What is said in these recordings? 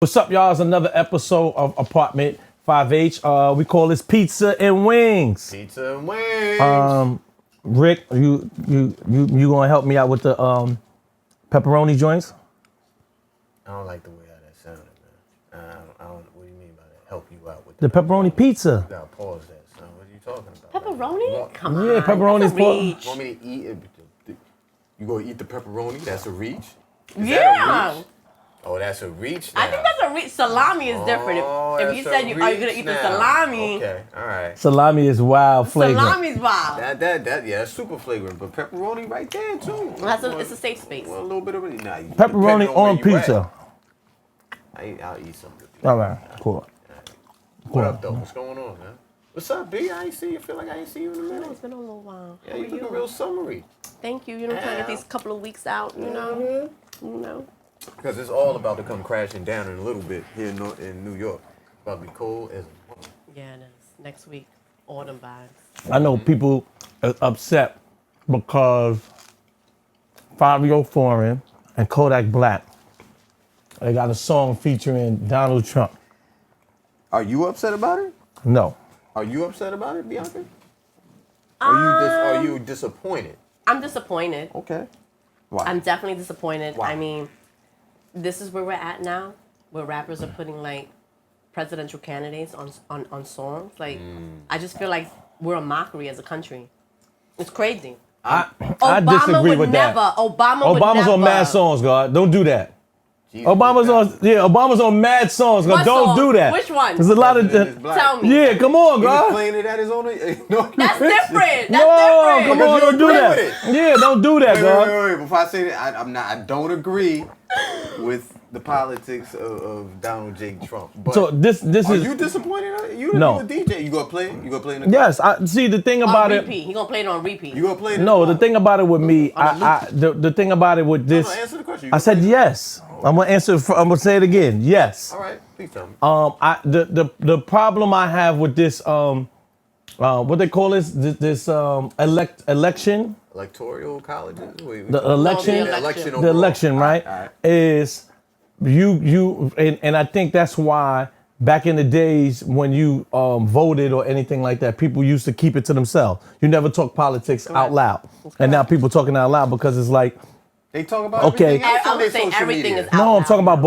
What's up, y'all? It's another episode of Apartment 5H. We call this Pizza and Wings. Pizza and Wings. Rick, you gonna help me out with the pepperoni joints? I don't like the way how that sounded, man. I don't. What do you mean by that? Help you out with The pepperoni pizza. You gotta pause that, son. What are you talking about? Pepperoni? Come on. Yeah, pepperoni's reach. You want me to eat it? You gonna eat the pepperoni? That's a reach? Is Yeah. that a reach? Oh, that's a reach now. I think that's a reach. Salami is different. If you said are you gonna eat the salami? Okay, all right. Salami is wild flavor. Salami's wild. Yeah, it's super flagrant, but pepperoni right there too. It's a safe space. Well, a little bit of it. Nah, Pepperoni on pizza. I'll eat something. All right, cool. What up, though? What's going on, man? What's up, B? I ain't see you. Feel like I ain't see you in a minute. It's been a little while. Yeah, you looking real summery. Thank you. You know, trying to get these couple of weeks out. You know. Because it's all about to come crashing down in a little bit here in New York. It's about to be cold as a mother. Yeah, it is. Next week, autumn vibes. I know people are upset because Fivio Foreign and Kodak Black, they got a song featuring Donald Trump. Are you upset about it? No. Are you upset about it, Bianca? Are you disappointed? I'm disappointed. Okay. Why? I'm definitely disappointed. Why? I mean, this is where we're at now, where rappers are putting like presidential candidates on songs. Like, I just feel like we're a mockery as a country. It's crazy. I disagree with that. Obama's on mad songs, God. Don't do that. Jesus, Obama's on mad songs. God. Don't do that. Which one? There's a lot of Tell me. Yeah, come on, He was God. playing it at his own. No, That's different. That's No, different. come on, don't do that. Yeah, don't do that, God. Wait. Before I say that, I don't agree with the politics of Donald J. Trump. But So this are is you disappointed? You No. a DJ. You gonna play it? You gonna play it in the yes. I see the thing about On it. repeat. He gonna play it on repeat. You gonna play it? No, the thing about it with me, the thing about it with this, No, answer the question. I said yes. I'm gonna answer. I'm gonna say it again. Yes. All right, please tell me. The problem I have with this what they call this election, Electoral colleges. the election, the election, right? All right. Is you and I think that's why back in the days when you voted or anything like that, people used to keep it to themselves. You never talk politics out loud, and now people talking out loud because it's like. They talk about Okay. everything else I on their would say social everything media. is out. No, I'm now. talking about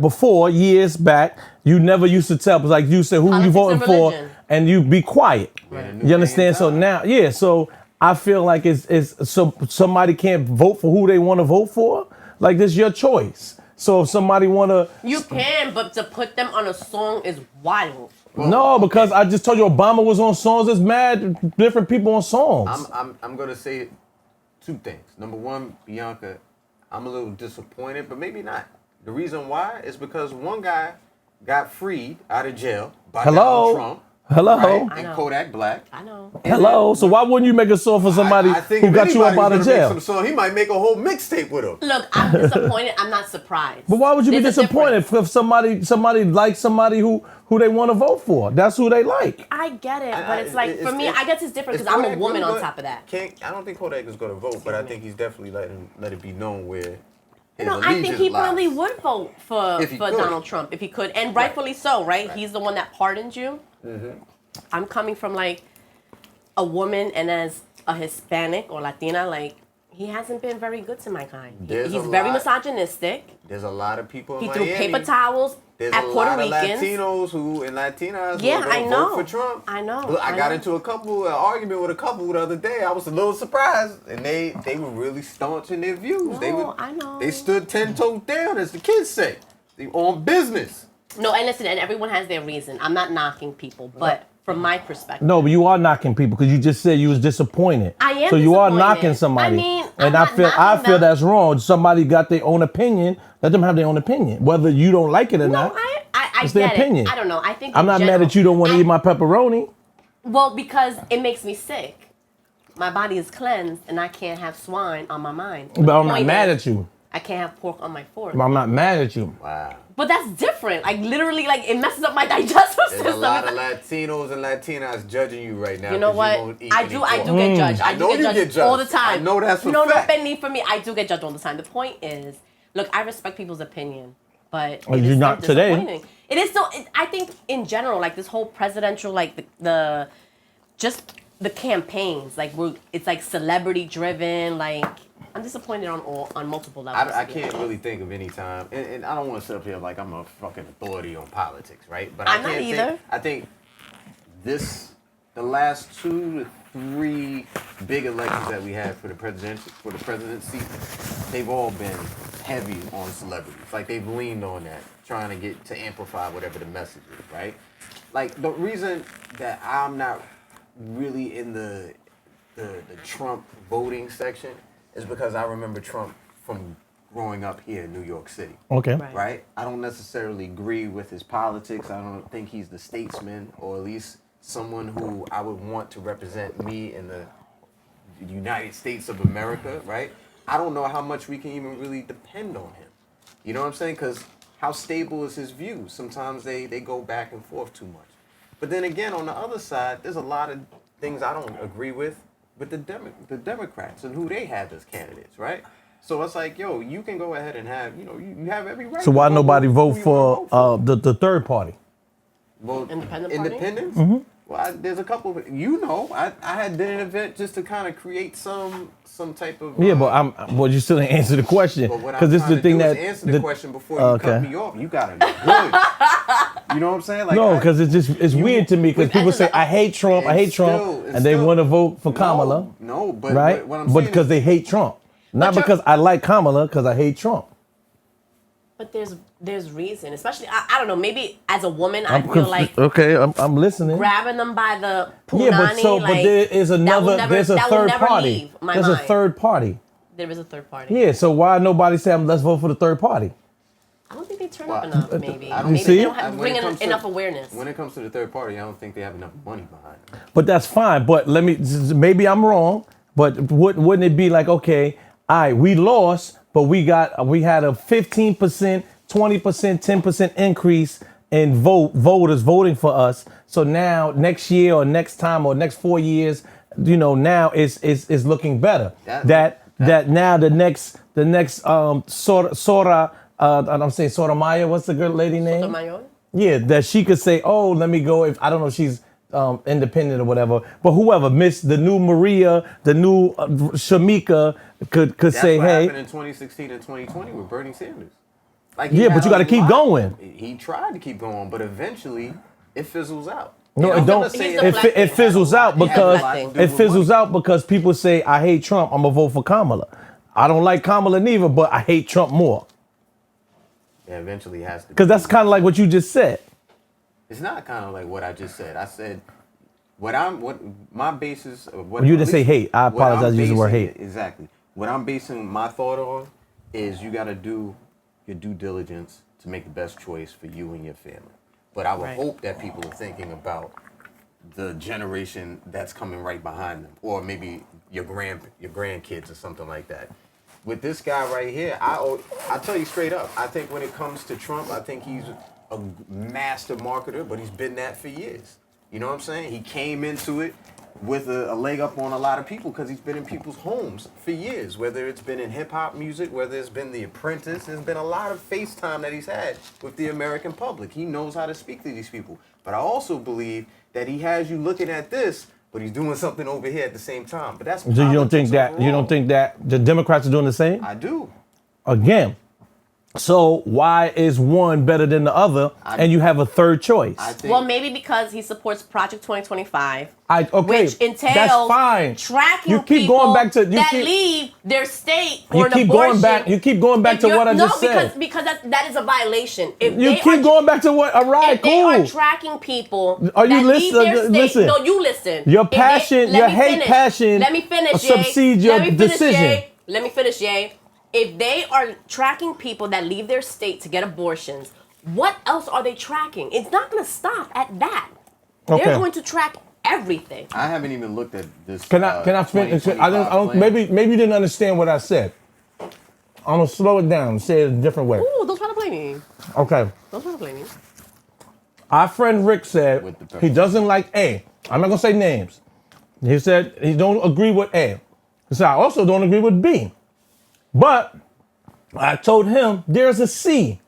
before, years back, you never used to tell, like you said, who you Politics voting and for, religion. and you be quiet. Right. You understand? So now, so I feel like it's so somebody can't vote for who they want to vote for. Like this, your choice. So if somebody wanna, You can, but to put them on a song is wild. no, because I just told you Obama was on songs. There's mad different people on songs. I'm gonna say two things. Number one, Bianca, I'm a little disappointed, but maybe not. The reason why is because one guy got freed out of jail by Donald Trump. Hello. Right? I And know. Kodak Black. I know. Hello. So why wouldn't you make a song for somebody I think who if got you up anybody's out of gonna make jail? some song, he might make a whole mixtape with him. Look, I'm disappointed. I'm not surprised. But why would you be There's a disappointed difference. if somebody likes somebody who they want to vote for? That's who they like. I get it, but it's like for me, I guess it's different because I'm a woman on top of that. I don't think Kodak is going to vote, but I think he's definitely let it be known where his No, I think he probably lies. would vote for If he could. Donald Trump if he could, and rightfully so, right? He's the one that pardoned you. I'm coming from like a woman, and as a Hispanic or Latina, like he hasn't been very good to my kind. There's He's a very lot. misogynistic. There's a lot of people in He Miami. threw paper towels There's at a Puerto lot Ricans. of Latinos and Latinas Yeah, who are I going to know. vote for Trump. I know. Look, I I got know. into an argument with a couple the other day. I was a little surprised, and they were really staunch in their views. I know. They stood 10 toes down, as the kids say. They on business. No, and listen, and everyone has their reason. I'm not knocking people, but from my perspective. No, but you are knocking people because you just said you was disappointed. I am So you are disappointed. knocking somebody. I mean, and I'm I feel not knocking them. that's wrong. Somebody got their own opinion. Let them have their own opinion, whether you don't like it or No, not. I It's their get opinion. it. I don't know. I think I'm in not mad general- that you don't want to and- eat my pepperoni. Well, because it makes me sick. My body is cleansed, and I can't have swine on my mind. But I'm not Point mad is, at you. I can't have pork on my fork. But I'm not mad at you. Wow. But that's different. Like literally, like it messes up my digestive There's a system. lot of Latinos and Latinas judging you right now. You know 'cause what? won't eat I any do pork. get judged. I know you get judged all the time. I know that's for no fact. penny for me. I do get judged all the time. The point is, look, I respect people's opinion, but you're not today. It is still. I think in general, like this whole presidential, like the just the campaigns, like it's like celebrity driven. Like I'm disappointed on multiple levels. I can't really think of any time, and I don't want to sit up here like I'm a fucking authority on politics, right? But I'm not either. I think the last 2 to 3 big elections that we had for the presidency, they've all been heavy on celebrities. Like they've leaned on that, trying to get to amplify whatever the message is, right? Like the reason that I'm not really in the Trump voting section is because I remember Trump from growing up here in New York City. Okay. Right? I don't necessarily agree with his politics. I don't think he's the statesman, or at least someone who I would want to represent me in the United States of America, right? I don't know how much we can even really depend on him. You know what I'm saying? Because how stable is his views? Sometimes they go back and forth too much. But then again, on the other side, there's a lot of things I don't agree with the Democrats and who they have as candidates, right? So it's like, yo, you can go ahead and have, you have every right. So why nobody vote for the third party? Well, Independence? Mm-hmm. Well, there's a couple of, I had did an event just to kind of create some type of. Yeah, but you still didn't answer the question. Because this is the thing that answer the question before you cut me off. You gotta be good. You know what I'm saying? Like, no, because it's weird to me because people say I hate Trump, and they want to vote for Kamala. No, but right? What I'm saying but because they hate Trump, not because I like Kamala, because I hate Trump. But there's reason, especially I don't know. Maybe as a woman, I feel like okay, I'm listening. Grabbing them by the punani, yeah, but there is another. There's a third party. There's a third party. There is a third party. Yeah, so why nobody say let's vote for the third party? I don't think they turn up enough. Maybe see? They don't bring enough awareness. When it comes to the third party, I don't think they have enough money behind them. But that's fine. But maybe I'm wrong. But wouldn't it be like, okay, all right, we lost, but we had a 15%, 20%, 10% increase in voters voting for us. So now next year or next time or next 4 years, now it's looking better. That now the next Sora I'm saying Sotomayor, what's the girl lady name? Sotomayor? Yeah, that she could say, oh, let me go. If I don't know if she's independent or whatever, but whoever, the new Maria, the new Shamika could say, hey. That's what happened in 2016 and 2020 with Bernie Sanders. Like yeah, but you got to keep going. He tried to keep going, but eventually it fizzles out. No, it don't. It fizzles out because people say I hate Trump. I'm gonna vote for Kamala. I don't like Kamala neither, but I hate Trump more. Yeah, eventually it has to. Because that's kind of like what you just said. It's not kind of like what I just said. I said what my basis of what. Well, you didn't say hate. I apologize using the word hate. Exactly. What I'm basing my thought on is you got to do your due diligence to make the best choice for you and your family. But I would hope that people are thinking about the generation that's coming right behind them, or maybe your grandkids or something like that. With this guy right here, I tell you straight up, I think when it comes to Trump, I think he's a master marketer, but he's been that for years. You know what I'm saying? He came into it with a leg up on a lot of people because he's been in people's homes for years, whether it's been in hip-hop music, whether it's been The Apprentice. There's been a lot of FaceTime that he's had with the American public. He knows how to speak to these people. But I also believe that he has you looking at this, but he's doing something over here at the same time. But that's so you don't think that the Democrats are doing the same? I do. Again. So why is one better than the other, and you have a third choice? Well, maybe because he supports Project 2025, which entails tracking people that leave their state for an abortion. You keep going back to what I just said. Because that is a violation. If you keep going back to what? All right, cool. They are tracking people. Are you listening? Listen. No, you listen. Your passion, your hate passion. Let me finish. Subsedes your decision. Let me finish, Jay. If they are tracking people that leave their state to get abortions, what else are they tracking? It's not going to stop at that. Okay. They're going to track everything. I haven't even looked at this. Can I finish? I don't. Maybe you didn't understand what I said. I'm gonna slow it down and say it a different way. Ooh, don't try to play me. Okay. Don't try to play me. Our friend Rick said he doesn't like A. I'm not gonna say names. He said he don't agree with A. He said I also don't agree with B. But I told him there's a C,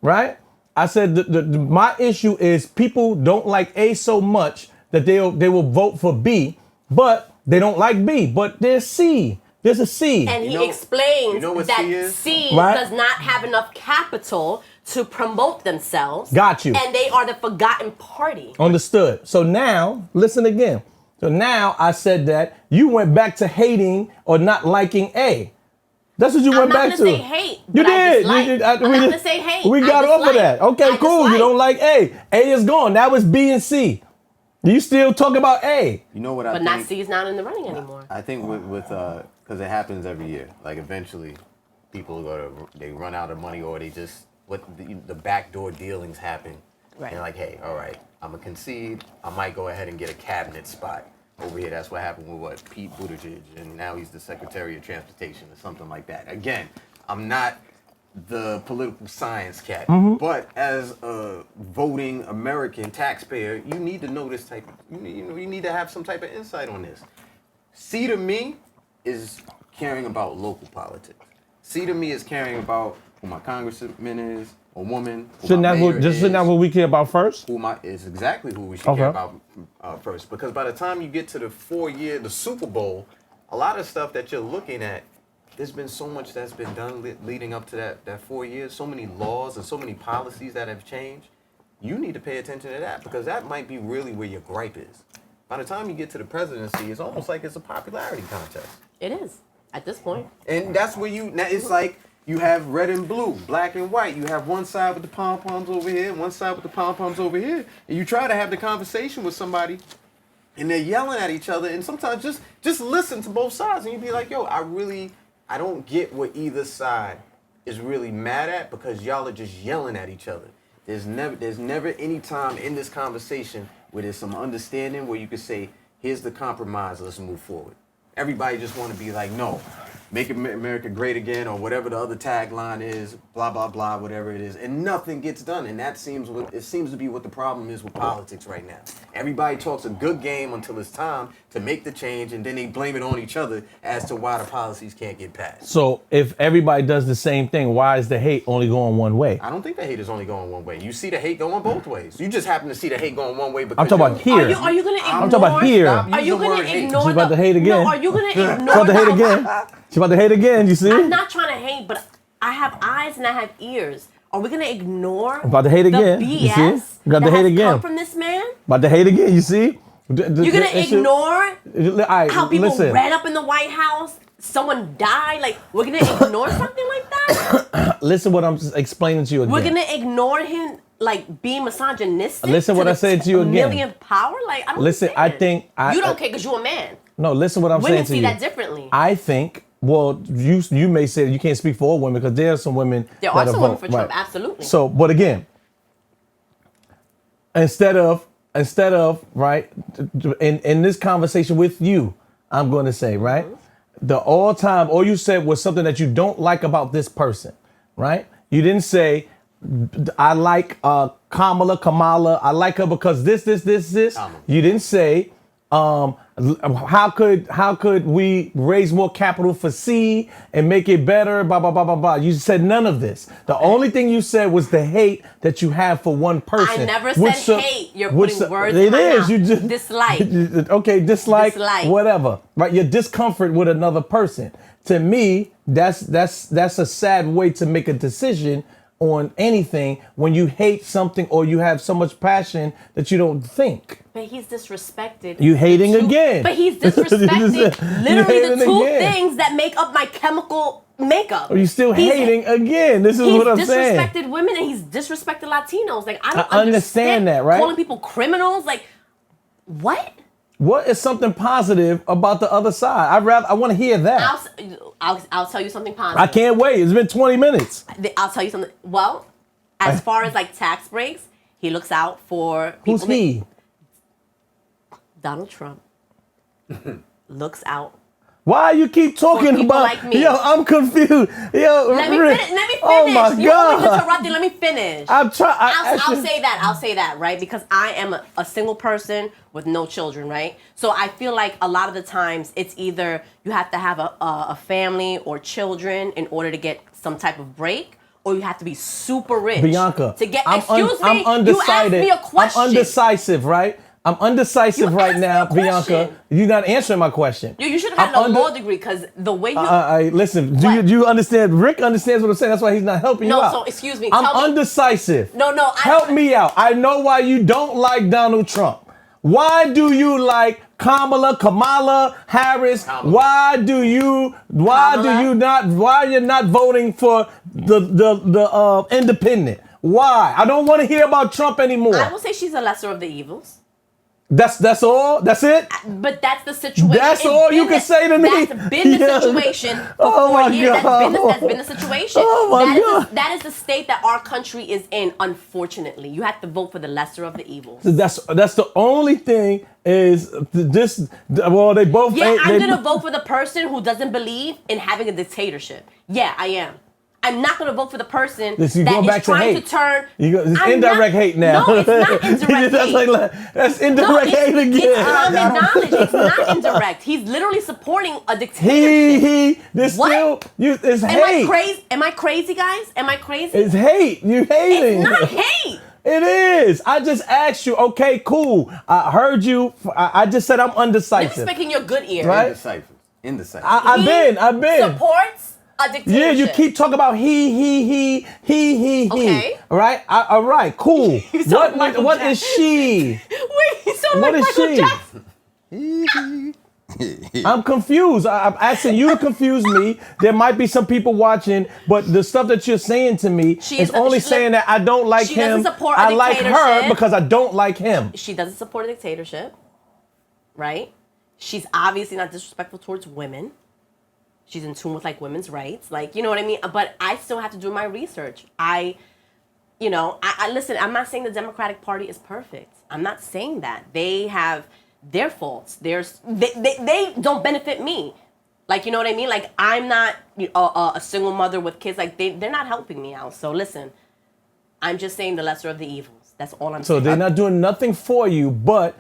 right? I said my issue is people don't like A so much that they will vote for B, but they don't like B. But there's C. There's a C. And he explains that C does not have enough capital to promote themselves. Got you. And they are the forgotten party. Understood. So now, listen again. So now I said that you went back to hating or not liking A. That's what you went back to. I'm not going to say hate. You did. I'm not going to say hate. We got off of that. Okay, cool. You don't like A. A is gone. That was B and C. You still talk about A. You know what I think? But not C is not in the running anymore. I think with because it happens every year. Like eventually, people they run out of money or they just the backdoor dealings happen. Right. And like, hey, all right, I'm gonna concede. I might go ahead and get a cabinet spot over here. That's what happened with Pete Buttigieg, and now he's the Secretary of Transportation or something like that. Again, I'm not the political science cat, but as a voting American taxpayer, you need to know this type. You need to have some type of insight on this. C to me is caring about local politics. C to me is caring about who my congressman is, a woman. Shouldn't that what we care about first? Is exactly who we should care about first. Because by the time you get to the the Super Bowl, a lot of stuff that you're looking at, there's been so much that's been done leading up to that 4 years, so many laws and so many policies that have changed. You need to pay attention to that because that might be really where your gripe is. By the time you get to the presidency, it's almost like it's a popularity contest. It is, at this point. And that's where it's like you have red and blue, black and white. You have one side with the pom-poms over here, one side with the pom-poms over here. And you try to have the conversation with somebody, and they're yelling at each other. And sometimes just listen to both sides, and you be like, yo, I don't get what either side is really mad at because y'all are just yelling at each other. There's never any time in this conversation where there's some understanding where you could say, here's the compromise, let's move forward. Everybody just want to be like, no, make America great again, or whatever the other tagline is, blah, blah, blah, whatever it is. And nothing gets done. And that seems to be what the problem is with politics right now. Everybody talks a good game until it's time to make the change, and then they blame it on each other as to why the policies can't get passed. So if everybody does the same thing, why is the hate only going one way? I don't think the hate is only going one way. You see the hate going both ways. You just happen to see the hate going one way because I'm talking about here. Are you going to ignore? I'm talking about here. Are you going to ignore? She's about to hate again. No, are you going to ignore? She's about to hate again. She's about to hate again. You see? I'm not trying to hate, but I have eyes and I have ears. Are we gonna ignore? About to hate again. The BS you see? Got to hate again. Come from this man? About to hate again. You see? You're gonna ignore how people read up in the White House? Someone died. Like we're gonna ignore something like that? Listen, what I'm explaining to you again. We're gonna ignore him like being misogynistic. Listen, what I said to you again. Million power. Like I don't. Listen, understand. I think you don't care because you're a man. No, listen, what I'm saying to you. Women see that differently. I think. Well, you may say you can't speak for all women because there are some women. There are some women for Trump, absolutely. So, but again, instead of right in this conversation with you, I'm going to say right, all you said was something that you don't like about this person, right? You didn't say I like Kamala. I like her because this. You didn't say. How could we raise more capital for C and make it better? Blah blah blah blah blah. You said none of this. The only thing you said was the hate that you have for one person. I never said hate. You're putting words in my mouth. You just dislike. Okay, dislike. Whatever. Right? Your discomfort with another person. To me, that's a sad way to make a decision on anything when you hate something or you have so much passion that you don't think. But he's disrespected. You hating again. But he's disrespected literally the two things that make up my chemical makeup. Are you still hating again? This is what I'm saying. He's disrespected women and he's disrespected Latinos. Like I don't understand that, right? Calling people criminals. Like what? What is something positive about the other side? I want to hear that. I'll tell you something positive. I can't wait. It's been 20 minutes. I'll tell you something. Well, as far as like tax breaks, he looks out for people. Who's he? Donald Trump looks out. Why you keep talking about? Like me. Yo, I'm confused. Yo, let me finish. Oh my God! You always interrupting. Let me finish. I'm trying. I'll say that. I'll say that, right? Because I am a single person with no children, right? So I feel like a lot of the times it's either you have to have a family or children in order to get some type of break, or you have to be super rich. Bianca, to get. I'm undecided. You asked me a question. I'm undecisive, right? I'm undecisive right now, Bianca. You're not answering my question. You should have had a law degree because the way you. Listen, do you understand? Rick understands what I'm saying. That's why he's not helping you out. No, so excuse me. I'm undecisive. No. Help me out. I know why you don't like Donald Trump. Why do you like Kamala Harris? Kamala. Why you're not voting for the independent? Why? I don't want to hear about Trump anymore. I will say she's the lesser of the evils. That's all? That's it? But that's the situation. That's all you can say to me? That's been the situation for 4 years. That's been the situation. Oh my God. That is the state that our country is in, unfortunately. You have to vote for the lesser of the evils. That's the only thing is this. Well, they both. Yeah, I'm going to vote for the person who doesn't believe in having a dictatorship. Yeah, I am. I'm not going to vote for the person that is trying to turn. It's indirect hate now. No, it's not indirect hate. That's indirect hate again. It's common knowledge. It's not indirect. He's literally supporting a dictatorship. It's what? It's hate. Am I crazy, guys? Am I crazy? It's hate. You hating. It's not hate. It is. I just asked you. Okay, cool. I heard you. I just said I'm undecisive. Let me speak in your good ear. Right? Indecisive. I've been. Supports a dictatorship. Yeah, you keep talking about he. Okay. All right. All right. Cool. What is she? Wait, you sound like Michael Jackson. I'm confused. I'm asking you to confuse me. There might be some people watching, but the stuff that you're saying to me is only saying that I don't like him. I like her because I don't like him. She doesn't support a dictatorship, right? She's obviously not disrespectful towards women. She's in tune with like women's rights, like, you know what I mean? But I still have to do my research. I listen, I'm not saying the Democratic Party is perfect. I'm not saying that. They have their faults. They don't benefit me. Like, you know what I mean? Like, I'm not a single mother with kids. Like, they're not helping me out. So listen, I'm just saying the lesser of the evils. That's all I'm saying. So they're not doing nothing for you, but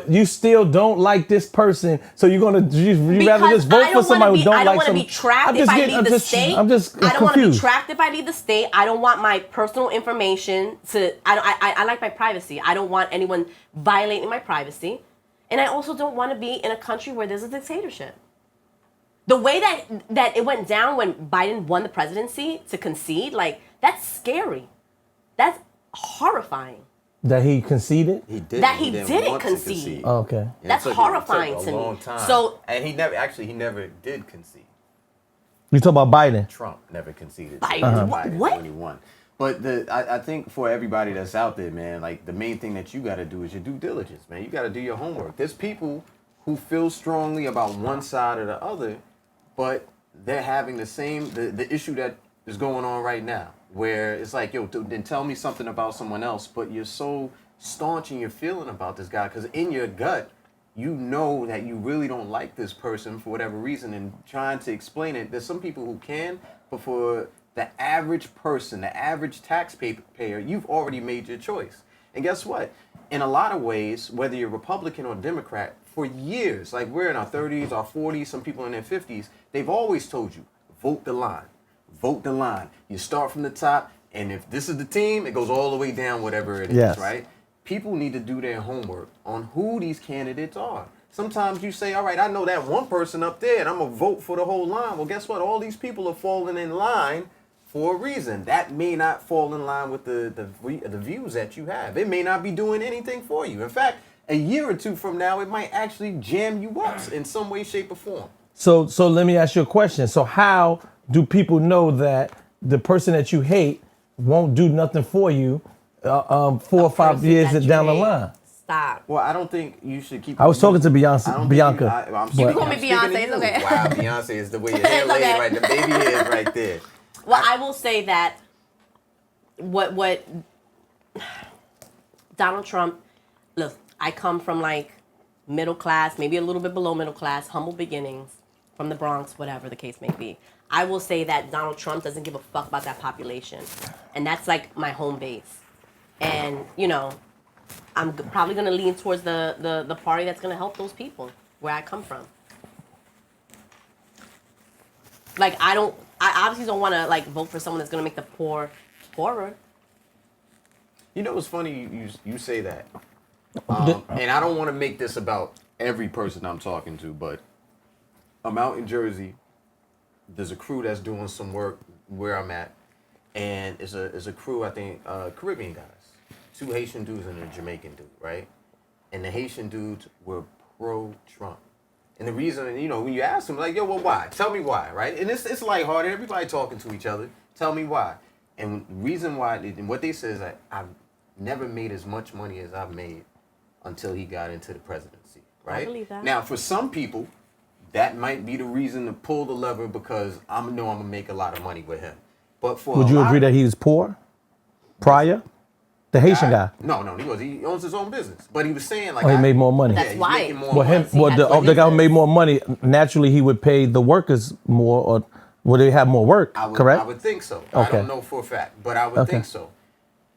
you still don't like this person, so you're gonna rather just vote for somebody who don't like. I don't want to be trapped if I leave the state. I don't want to be trapped if I leave the state. I don't want my personal information to. I like my privacy. I don't want anyone violating my privacy, and I also don't want to be in a country where there's a dictatorship. The way that it went down when Biden won the presidency to concede, like, that's scary. That's horrifying. That he conceded? He didn't. That he didn't concede. Oh, okay. That's horrifying to me. Long time. So, and he never did concede. You talking about Biden? Trump never conceded. Biden. What? When he won. But I think for everybody that's out there, man, like, the main thing that you got to do is your due diligence, man. You got to do your homework. There's people who feel strongly about one side or the other, but they're having the same the issue that is going on right now, where it's like, yo, then tell me something about someone else, but you're so staunch in your feeling about this guy, because in your gut, you know that you really don't like this person for whatever reason, and trying to explain it, there's some people who can, but for the average person, the average taxpayer, you've already made your choice. And guess what? In a lot of ways, whether you're Republican or Democrat, for years, like we're in our 30s, our 40s, some people in their 50s, they've always told you, vote the line. Vote the line. You start from the top, and if this is the team, it goes all the way down, whatever it is, right? People need to do their homework on who these candidates are. Sometimes you say, all right, I know that one person up there, and I'm going to vote for the whole line. Well, guess what? All these people are falling in line for a reason. That may not fall in line with the views that you have. It may not be doing anything for you. In fact, a year or two from now, it might actually jam you up in some way, shape, or form. So let me ask you a question. So how do people know that the person that you hate won't do nothing for you 4 or 5 years down the line? Stop. Well, I don't think you should keep. I was talking to Bianca. You can call me Beyonce. It's okay. Wow, Beyonce is the way your hair laid right. The baby hair is right there. Well, I will say that what Donald Trump. Look, I come from like middle class, maybe a little bit below middle class, humble beginnings, from the Bronx, whatever the case may be. I will say that Donald Trump doesn't give a fuck about that population. And that's like my home base. And, you know, I'm probably going to lean towards the party that's going to help those people where I come from. Like, I I obviously don't want to like vote for someone that's going to make the poor poorer. You know what's funny? You say that, and I don't want to make this about every person I'm talking to, but I'm out in Jersey. There's a crew that's doing some work where I'm at, and it's a crew, I think, Caribbean guys, 2 Haitian dudes and a Jamaican dude, right? And the Haitian dudes were pro-Trump. And the reason, you know, when you ask them, like, yo, well, why? Tell me why, right? And it's lighthearted, everybody talking to each other. Tell me why. And the reason why, and what they say is that I've never made as much money as I've made until he got into the presidency, right? I believe that. Now, for some people, that might be the reason to pull the lever because I know I'm going to make a lot of money with him. But for would you agree that he was poor prior? The Haitian guy? No, he was. He owns his own business. But he was saying, like... he made more money. That's why. Making more money. The guy who made more money, naturally he would pay the workers more, or would they have more work, correct? I would think so. Okay. I don't know for a fact, but I would think so.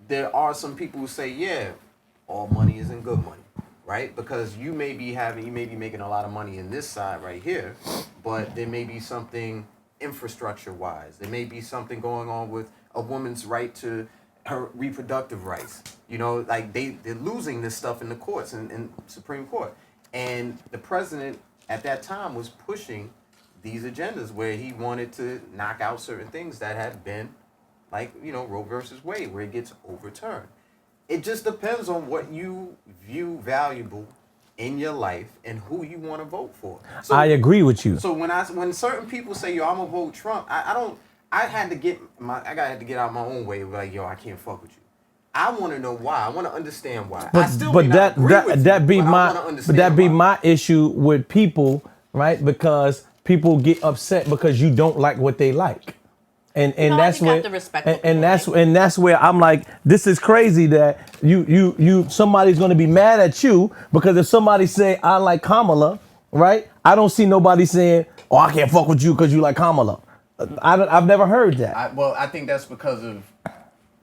There are some people who say, yeah, all money isn't good money, right? Because you may be making a lot of money in this side right here, but there may be something infrastructure-wise. There may be something going on with a woman's right to her reproductive rights. You know, like they're losing this stuff in the courts and Supreme Court. And the president at that time was pushing these agendas where he wanted to knock out certain things that had been, like, you know, Roe versus Wade, where it gets overturned. It just depends on what you view valuable in your life and who you want to vote for. So, I agree with you. So when certain people say, yo, I'm gonna vote Trump, I had to get out my own way. Like, yo, I can't fuck with you. I want to know why. I want to understand why. That be my issue with people, right? Because people get upset because you don't like what they like, and that's where that's where I'm like, this is crazy that you somebody's gonna be mad at you because if somebody say I like Kamala, right? I don't see nobody saying, oh, I can't fuck with you because you like Kamala. I've never heard that. I think that's because of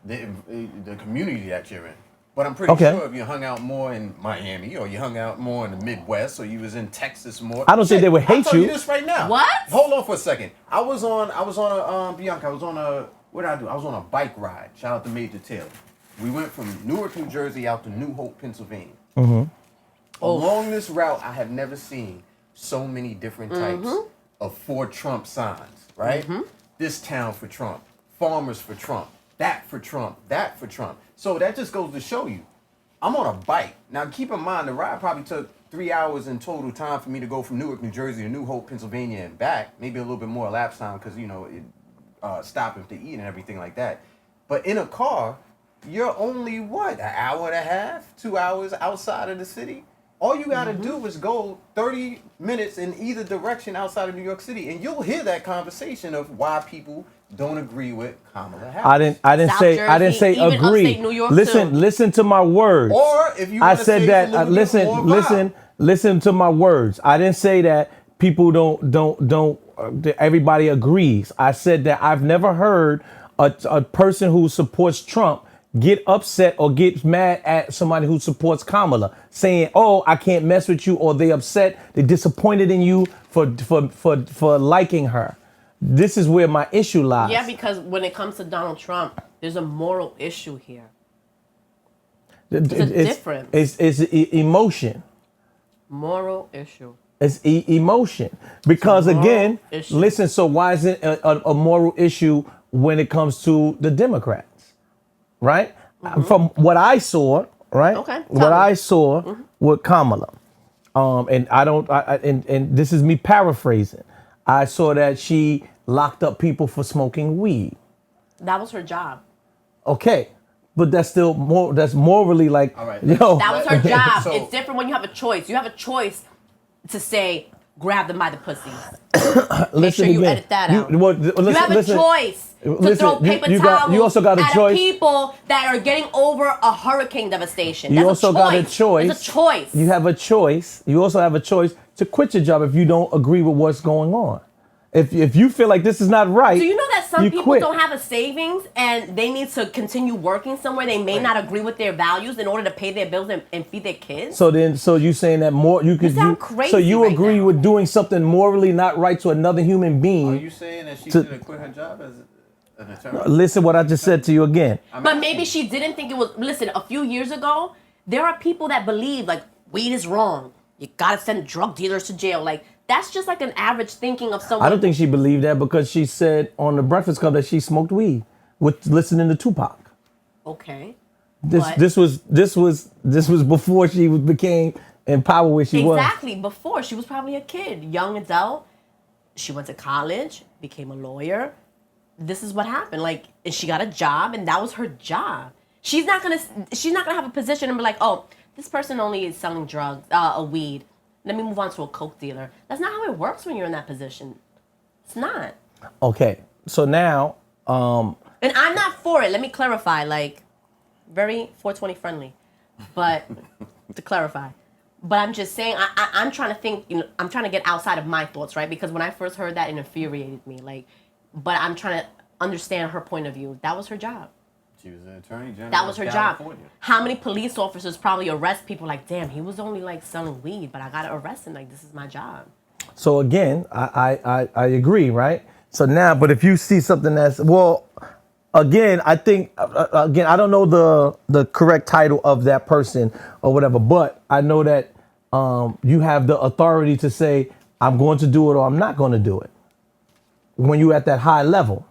the community that you're in. But I'm pretty sure if you hung out more in Miami or you hung out more in the Midwest or you was in Texas more. I don't say they would hate I'll tell you. you this right now. What? Hold on for a second. I was on Bianca. What did I do? I was on a bike ride. Shout out to Major Taylor. We went from Newark, New Jersey out to New Hope, Pennsylvania. Mm-hmm. Along this route, I have never seen so many different types of for Trump signs, right? Mm-hmm. This town for Trump, farmers for Trump, that for Trump, that for Trump. So that just goes to show you, I'm on a bike. Now keep in mind, the ride probably took 3 hours in total time for me to go from Newark, New Jersey to New Hope, Pennsylvania and back. Maybe a little bit more elapsed time because, you know, stopping to eat and everything like that. But in a car, you're only, an hour and a half, 2 hours outside of the city? All you got to do is go 30 minutes in either direction outside of New York City, and you'll hear that conversation of why people don't agree with Kamala Harris. I didn't say agree. Listen to my words. Or if you I said that listen to my words. I didn't say that people don't everybody agrees. I said that I've never heard a person who supports Trump get upset or get mad at somebody who supports Kamala, saying, "Oh, I can't mess with you," or they upset, they're disappointed in you for liking her. This is where my issue lies. Yeah, because when it comes to Donald Trump, there's a moral issue here. It's a difference. It's emotion. Moral issue. It's emotion. Because again, listen, so why is it a moral issue when it comes to the Democrats? Right? Mm-hmm. From what I saw, right? Okay. What I saw with Kamala. And this is me paraphrasing. I saw that she locked up people for smoking weed. That was her job. Okay. But that's still that's morally like, all right, yo. That was her job. So, it's different when you have a choice. You have a choice to say, grab them by the pussy. Make sure you edit that out. You have a choice to throw paper towels at people that are getting over a hurricane devastation. You also got a choice. It's a choice. You have a choice. You also have a choice to quit your job if you don't agree with what's going on. If you feel like this is not right. Do you know that some people don't have a savings and they need to continue working somewhere. They may not agree with their values in order to pay their bills and feed their kids. So you saying that more you could do? Crazy so you right agree now. with doing something morally not right to another human being? Are you saying that she should have quit her job as an attorney? Listen, what I just said to you again. But maybe she didn't think it was. Listen, a few years ago, there are people that believe like weed is wrong. You gotta send drug dealers to jail. Like that's just like an average thinking of someone. I don't think she believed that because she said on the Breakfast Club that she smoked weed with listening to Tupac. Okay. This was before she became in power where she was. Exactly. Before she was probably a kid, young adult. She went to college, became a lawyer. This is what happened. Like, and she got a job, and that was her job. She's not gonna have a position and be like, oh, this person only is selling drugs, weed. Let me move on to a coke dealer. That's not how it works when you're in that position. It's not. Okay, so now, and I'm not for it. Let me clarify. Like, very 420 friendly, but to clarify. But I'm just saying, I'm trying to think. You know, I'm trying to get outside of my thoughts, right? Because when I first heard that, it infuriated me. Like, but I'm trying to understand her point of view. That was her job. She was an attorney general. That was her job. California. How many police officers probably arrest people like, damn, he was only like selling weed, but I gotta arrest him. Like, this is my job. So again, I agree, right? So now, but if you see something that's, well, again, I think, again, I don't know the correct title of that person or whatever, but I know that you have the authority to say, I'm going to do it or I'm not going to do it. When you're at that high level.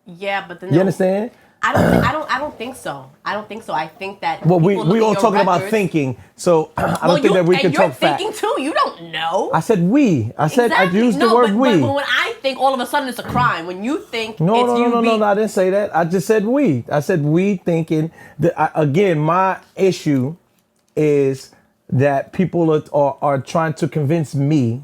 Yeah, but then you understand? I don't think so. I don't think so. I think that we all talking about thinking, so I don't think that we can talk fact. You're thinking too. You don't know. I said we. I said exactly. I used the word we. But when I think, all of a sudden it's a crime. When you think, no, I didn't say that. I just said we. I said we thinking. Again, my issue is that people are trying to convince me,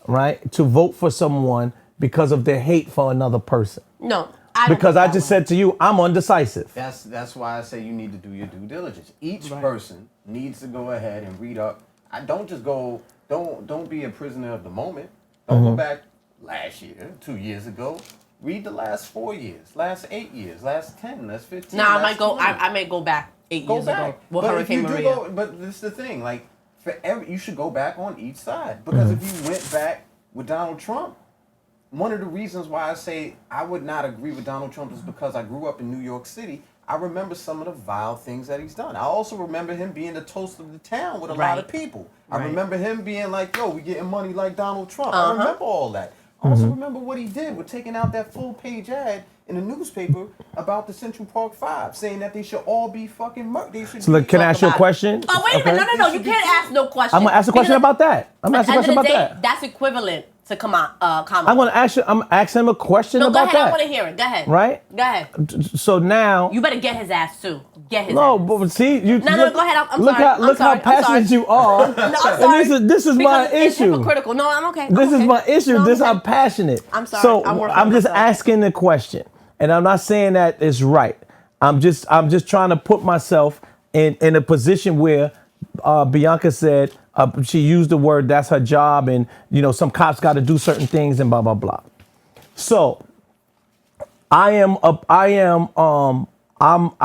right, to vote for someone because of their hate for another person. No. Because I just said to you, I'm undecisive. That's why I say you need to do your due diligence. Each person needs to go ahead and read up. Don't just go. Don't be a prisoner of the moment. Don't go back last year, 2 years ago. Read the last 4 years, last 8 years, last 10, last 15. Nah, I might go back 8 years ago. With Hurricane Maria. But this is the thing. Like you should go back on each side because if you went back with Donald Trump. One of the reasons why I say I would not agree with Donald Trump is because I grew up in New York City. I remember some of the vile things that he's done. I also remember him being the toast of the town with a lot of people. I remember him being like, yo, we getting money like Donald Trump. I remember all that. I also remember what he did with taking out that full-page ad in the newspaper about the Central Park Five, saying that they should all be fucking murdered. So look, can I ask you a question? Oh, wait a minute. No. You can't ask no question. I'm going to ask a question about that. That's equivalent to Kamala. I'm going to ask you. I'm asking him a question about that. Go ahead. I want to hear it. Go ahead. Right? Go ahead. So now you better get his ass too. Get his ass. No, but see, you. No, go ahead. I'm look sorry. Look how passionate you are. No, I'm sorry. And this is my issue. It's hypocritical. No, I'm okay. This is my issue. No, this is how passionate. I'm sorry. So I'm just asking the question, and I'm not saying that it's right. I'm just trying to put myself in a position where Bianca said she used the word that's her job, and some cops got to do certain things and blah blah blah. So I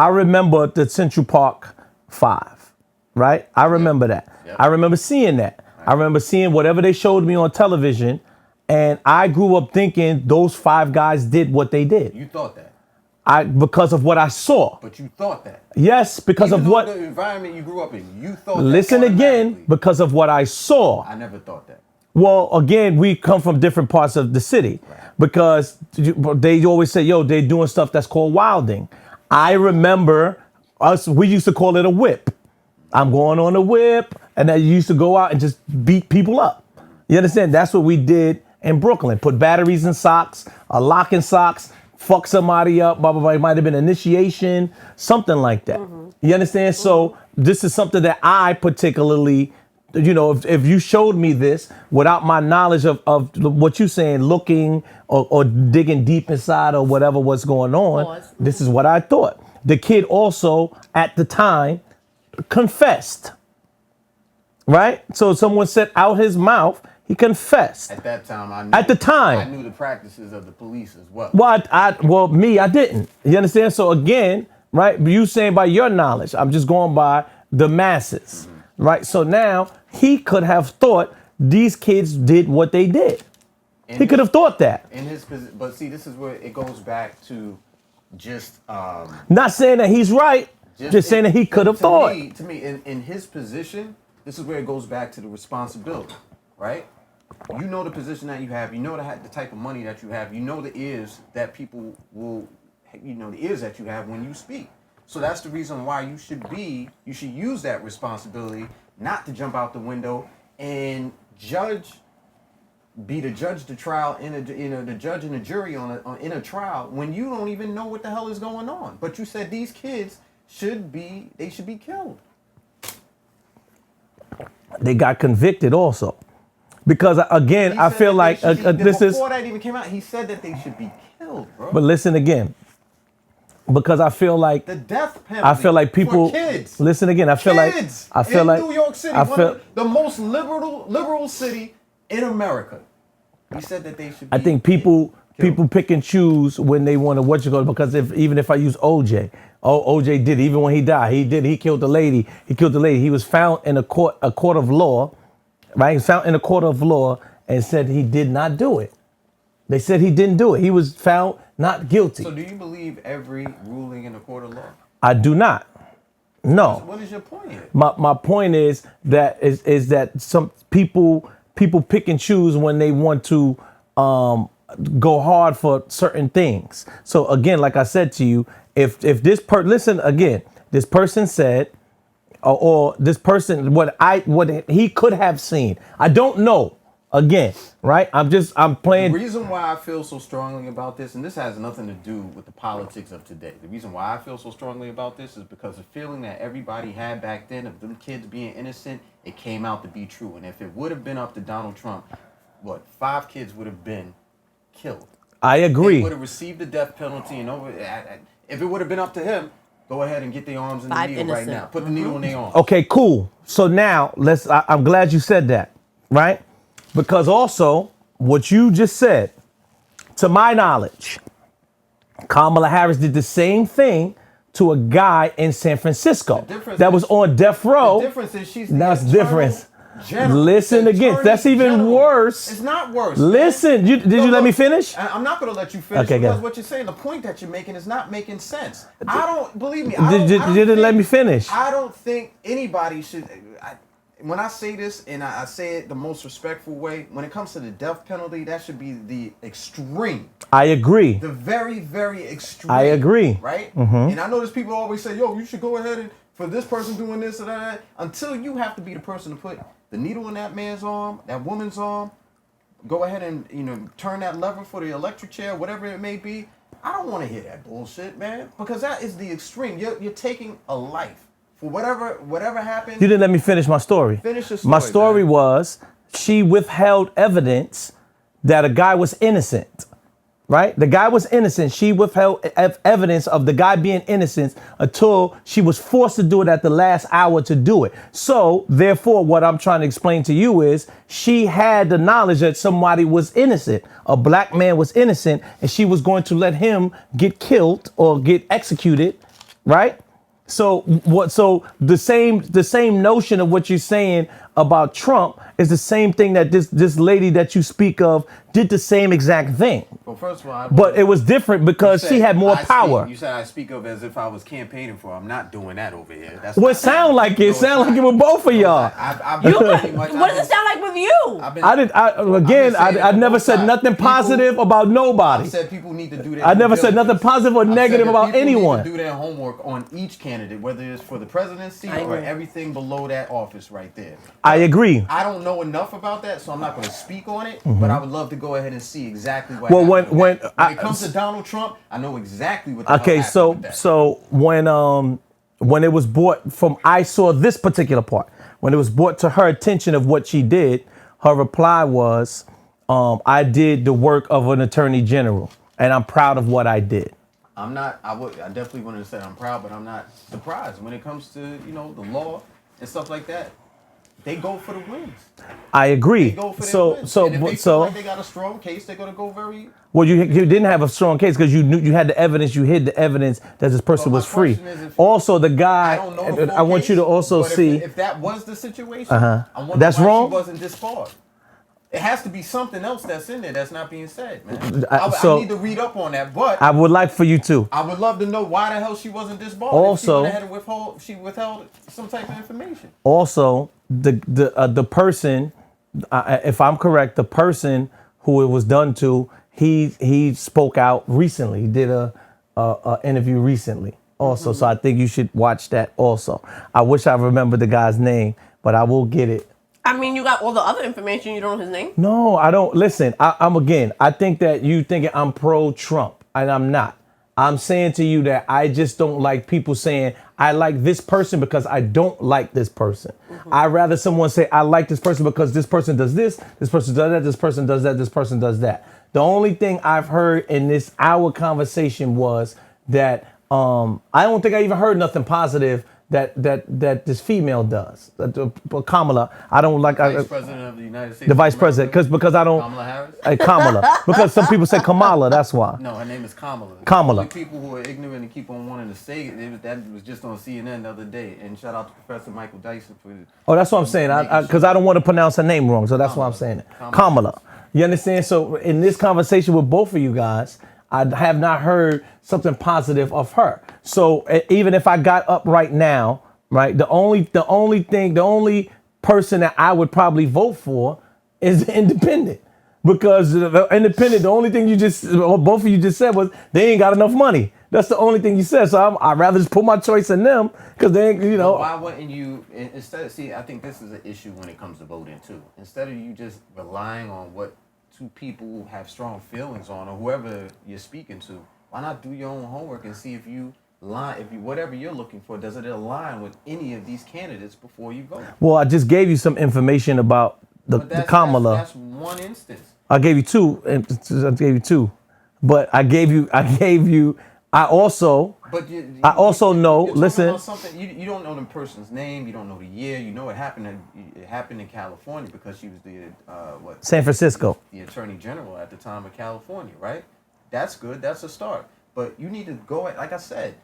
remember the Central Park Five, right? I remember that. Yep. I remember seeing that. Right. I remember seeing whatever they showed me on television, and I grew up thinking those five guys did what they did. You thought that? Because of what I saw. But you thought that? Yes, because Even of what the environment you grew up in. You thought. Listen that again, because of what I saw. I never thought that. Well, again, we come from different parts of the city, because they always say, yo, they're doing stuff that's called wilding. I remember we used to call it a whip. I'm going on a whip, and I used to go out and just beat people up. You understand? That's what we did in Brooklyn. Put batteries in socks, a lock in socks, fuck somebody up, blah, blah, blah. It might have been initiation, something like that. You understand? So this is something that I particularly, if you showed me this without my knowledge of what you're saying, looking or digging deep inside or whatever was going on, this is what I thought. The kid also, at the time, confessed, right? So someone said out his mouth, He confessed. At that time, I knew. At the time. I knew the practices of the police as well. Well, I didn't. You understand? So again, right, you saying by your knowledge, I'm just going by the masses, right? So now he could have thought these kids did what they did. He could have thought that. But see, this is where it goes back to just not saying that he's right, just saying that he could have thought. To me, in his position, this is where it goes back to the responsibility, right? You know the position that you have. You know the type of money that you have. You know the ears that people will, you know the ears that you have when you speak. So that's the reason why you should use that responsibility, not to jump out the window and be the judge, the trial, the judge and the jury in a trial when you don't even know what the hell is going on. But you said these kids should be killed. They got convicted also. Because again, I feel like this is before that even came out. He said that they should be killed, bro. But listen again, because I feel like the death penalty. I feel like people for kids. Listen again. I feel kids like New York City, one of the most liberal city in America. He said that they should. I think people pick and choose when they want to because even if I use OJ. OJ did, even when he died, he killed the lady. He was found in a court of law. Right, he was found in a court of law and said he did not do it. They said he didn't do it. He was found not guilty. So do you believe every ruling in a court of law? I do not. No. What is your point here? My point is that some people pick and choose when they want to go hard for certain things. So again, like I said to you, if this listen again, this person said. Or this person, what he could have seen. I don't know. Again, right? I'm playing. The reason why I feel so strongly about this, and this has nothing to do with the politics of today. The reason why I feel so strongly about this is because the feeling that everybody had back then of them kids being innocent, it came out to be true. And if it would have been up to Donald Trump, 5 kids would have been killed. I agree. They would have received the death penalty, and if it would have been up to him. Go ahead and get their arms in the needle right now. Put the needle in their arms. Okay, cool. So now I'm glad you said that, right? Because also what you just said, to my knowledge, Kamala Harris did the same thing to a guy in San Francisco that was on death row. The difference is she's that's difference. General. Listen again. That's even worse. It's not worse. Listen, did you let me finish? I'm not going to let you finish because what you're saying, the point that you're making is not making sense. I don't believe me. You didn't let me finish. I don't think anybody should. When I say this, and I say it the most respectful way, when it comes to the death penalty, that should be the extreme. I agree. The very, very extreme. I agree. Right? Mm-hmm. And I know there's people always say, yo, you should go ahead and for this person doing this or that, until you have to be the person to put the needle in that man's arm, that woman's arm, go ahead and turn that lever for the electric chair, whatever it may be. I don't want to hear that bullshit, man, because that is the extreme. You're taking a life for whatever happened. You didn't let me finish my story. Finish the story. My story man. was she withheld evidence that a guy was innocent. Right? The guy was innocent. She withheld evidence of the guy being innocent until she was forced to do it at the last hour to do it. So, therefore, what I'm trying to explain to you is she had the knowledge that somebody was innocent. A black man was innocent, and she was going to let him get killed or get executed. Right? So the same notion of what you're saying about Trump is the same thing that this lady that you speak of did the same exact thing. Well, first of all, but it was different because she had more power. You said I speak of as if I was campaigning for her. I'm not doing that over here. That's what sound like it. Sound like it with both of y'all. What does it sound like with you? I never said nothing positive about nobody. I said people need to do that. I never said nothing positive or negative about anyone. Need to do their homework on each candidate, whether it's for the presidency or everything below that office right there. I agree. I don't know enough about that, so I'm not going to speak on it. But I would love to go ahead and see exactly what. Well, when it comes to Donald Trump, I know exactly what. So when it was brought from, I saw this particular part. When it was brought to her attention of what she did, her reply was, "I did the work of an attorney general, and I'm proud of what I did." I'm not. I definitely wouldn't say I'm proud, but I'm not surprised when it comes to the law and stuff like that. they go for the wins. I agree. They go for So, their wins. so, And if they so, feel like they got a strong case, they're gonna go very. well, you didn't have a strong case because you knew you had the evidence. You hid the evidence that this person But my was free. question is, Also, the guy. I don't know the full I want you to case, also but see. if that was the situation, I wonder That's why wrong? she wasn't disbarred. It has to be something else that's in there that's not being said, man. I need to read up on that, but I would like for you to. I would love to know why the hell she wasn't disbarred. Also, if she withheld some type of information. Also, the person, if I'm correct, the person who it was done to, he spoke out recently. He did a interview recently. Also, so I think you should watch that. Also, I wish I remembered the guy's name, but I will get it. I mean, you got all the other information. You don't know his name? No, I don't. Listen, I think that you thinking I'm pro-Trump, and I'm not. I'm saying to you that I just don't like people saying, I like this person because I don't like this person. I'd rather someone say, I like this person because this person does this person does that, this person does that, this person does that. The only thing I've heard in this hour conversation was that I don't think I even heard nothing positive that this female does. Kamala, I don't like. Vice President of the United States. The Vice President, because I don't. Kamala Harris? Kamala, because some people say Kamala, that's why. No, her name is Kamala. Kamala. The only people who are ignorant and keep on wanting to say it, that was just on CNN the other day. And shout out to Professor Michael Dyson for. Oh, that's what I'm saying. Because I don't want to pronounce her name wrong, so that's why I'm saying it. Kamala. You understand? So in this conversation with both of you guys, I have not heard something positive of her. So even if I got up right now, right, the only person that I would probably vote for is the independent. Because the independent, the only thing both of you just said was they ain't got enough money. That's the only thing you said. So I'd rather just put my choice in them because they ain't, Well, why wouldn't you, instead of, I think this is an issue when it comes to voting too. Instead of you just relying on what two people have strong feelings on or whoever you're speaking to, why not do your own homework and see if whatever you're looking for, does it align with any of these candidates before you vote? Well, I just gave you some information about the Kamala. That's one instance. I gave you two, but I also know. Listen, about something you don't know the person's name, you don't know the year. You know it happened. It happened in California because she was the San Francisco, the Attorney General at the time of California, right? That's good. That's a start. But you need to go like I said,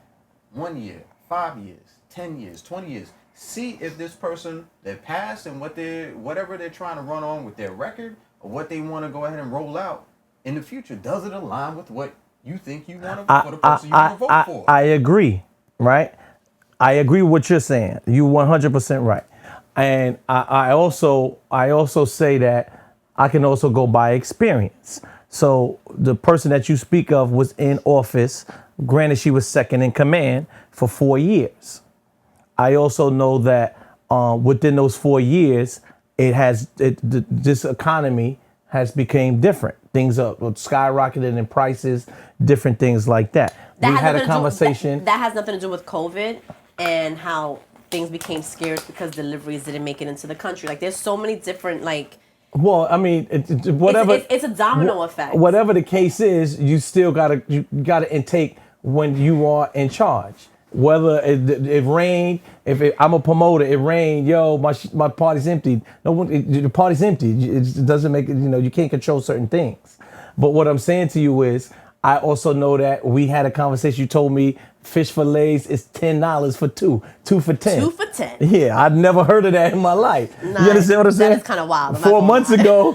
1 year, 5 years, 10 years, 20 years. See if this person, their past and whatever they're trying to run on with their record or what they want to go ahead and roll out in the future, does it align with what you think you want to for the person you want to vote for? I agree, right? I agree with what you're saying. You 100% right. And I also say that I can also go by experience. So the person that you speak of was in office. Granted, she was second in command for 4 years. I also know that within those 4 years, this economy has become different. Things are skyrocketed in prices, different things like that. We had a conversation. That has nothing to do with COVID and how things became scarce because deliveries didn't make it into the country. Like there's so many different Well, I mean, whatever. It's a domino effect. Whatever the case is, you still gotta intake when you are in charge. Whether it rained, I'm a promoter, it rained, my party's empty. No one, the party's empty. It doesn't make it. You can't control certain things. But what I'm saying to you is, I also know that we had a conversation. You told me fish fillets is $10 for two for 10. 2 for 10. Yeah, I'd never heard of that in my life. Nah, you understand what I'm saying? That is kind of wild. 4 months ago,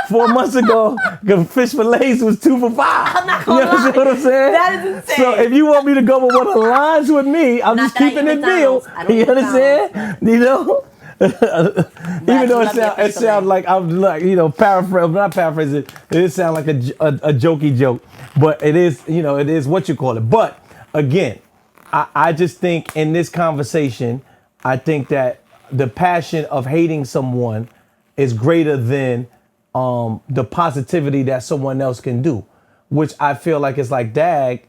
4 months ago, the fish fillets was 2 for $5. I'm not gonna You understand what I'm saying? That is insane. So if you want me to go with what aligns with me, I'm just keeping it real. You understand? Even though it sounds like I'm not paraphrasing. It sounds like a jokey joke, but it is it is what you call it. But again, I just think in this conversation, I think that the passion of hating someone is greater than the positivity that someone else can do, which I feel like it's like, dag,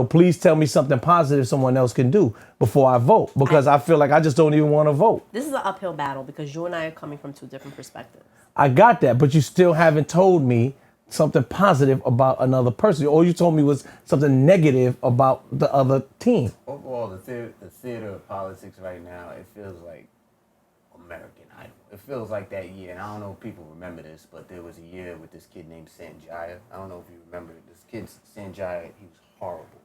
please tell me something positive someone else can do before I vote, because I feel like I just don't even want to vote. This is an uphill battle because you and I are coming from 2 different perspectives. I got that, but you still haven't told me something positive about another person. All you told me was something negative about the other team. Overall, the theater of politics right now, it feels like American Idol. It feels like that year, and I don't know if people remember this, but there was a year with this kid named Sanjaya. I don't know if you remember this kid, Sanjaya. He was horrible.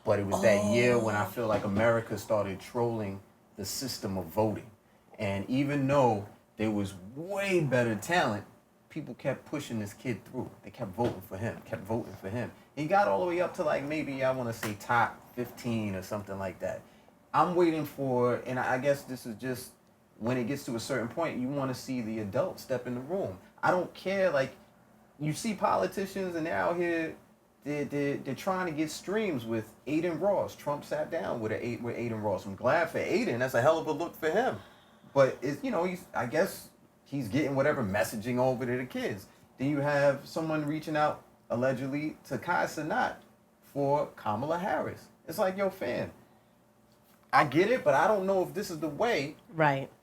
But it was that year when I feel like America started trolling the system of voting. And even though there was way better talent, people kept pushing this kid through. They kept voting for him. He got all the way up to like maybe, I want to say top 15 or something like that. I'm waiting for, and I guess this is just, when it gets to a certain point, you want to see the adults step in the room. I don't care, like, you see politicians and they're out here, they're trying to get streams with Aiden Ross. Trump sat down with Aiden Ross. I'm glad for Aiden. That's a hell of a look for him. But I guess he's getting whatever messaging over to the kids. Then you have someone reaching out allegedly to Kai Cenat for Kamala Harris. It's like, yo, fam, I get it, but I don't know if this is the way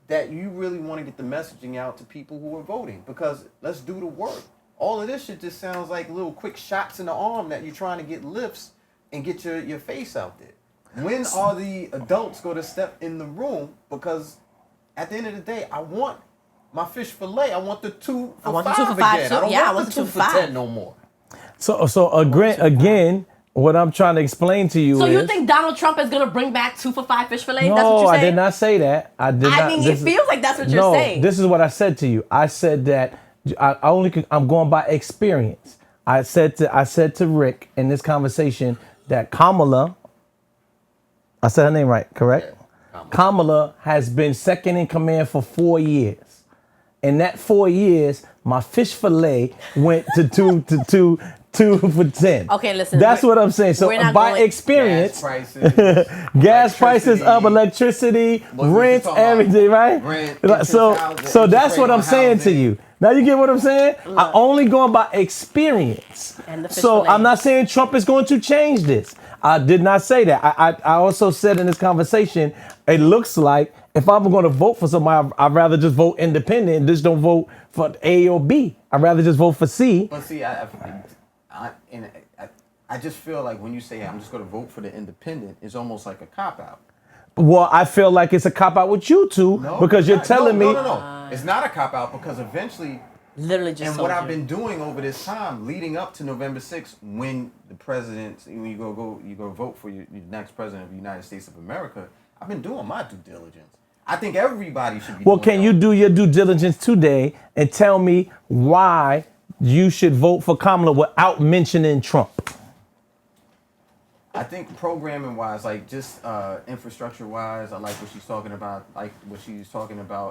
that you really want to get the messaging out to people who are voting. Because let's do the work. All of this shit just sounds like little quick shots in the arm that you're trying to get lifts and get your face out there. When are the adults going to step in the room? Because at the end of the day, I want my fish fillet. I want the 2 for 5 again. I want the 2 for 10 no more. So again, what I'm trying to explain to you is... So you think Donald Trump is going to bring back 2 for 5 fish fillet? No, that's what you're saying? I did not say that. I mean, it feels like that's what you're saying. This is what I said to you. I said that I'm going by experience. I said to Rick in this conversation that Kamala, I said her name right, correct? Yeah, Kamala has been second in command for 4 years. In that 4 years, my fish fillet went to 2 for 10. Okay, listen. That's what I'm saying. So by experience, gas prices up, electricity, rent, everything, right? Rent, so that's what I'm saying to you. Now you get what I'm saying? I'm only going by experience. So I'm not saying Trump is going to change this. I did not say that. I also said in this conversation, it looks like if I'm going to vote for somebody, I'd rather just vote independent and just don't vote for A or B. I'd rather just vote for C. But see, I just feel like when you say I'm just going to vote for the independent, it's almost like a cop-out. Well, I feel like it's a cop-out with you two because you're telling me... No. It's not a cop-out because eventually... Literally just... And what I've been doing over this time, leading up to November 6th, when the president, when you go vote for your next president of the United States of America, I've been doing my due diligence. I think everybody should be. Well, can you do your due diligence today and tell me why you should vote for Kamala without mentioning Trump? I think programming-wise, like just infrastructure-wise, I like what she's talking about.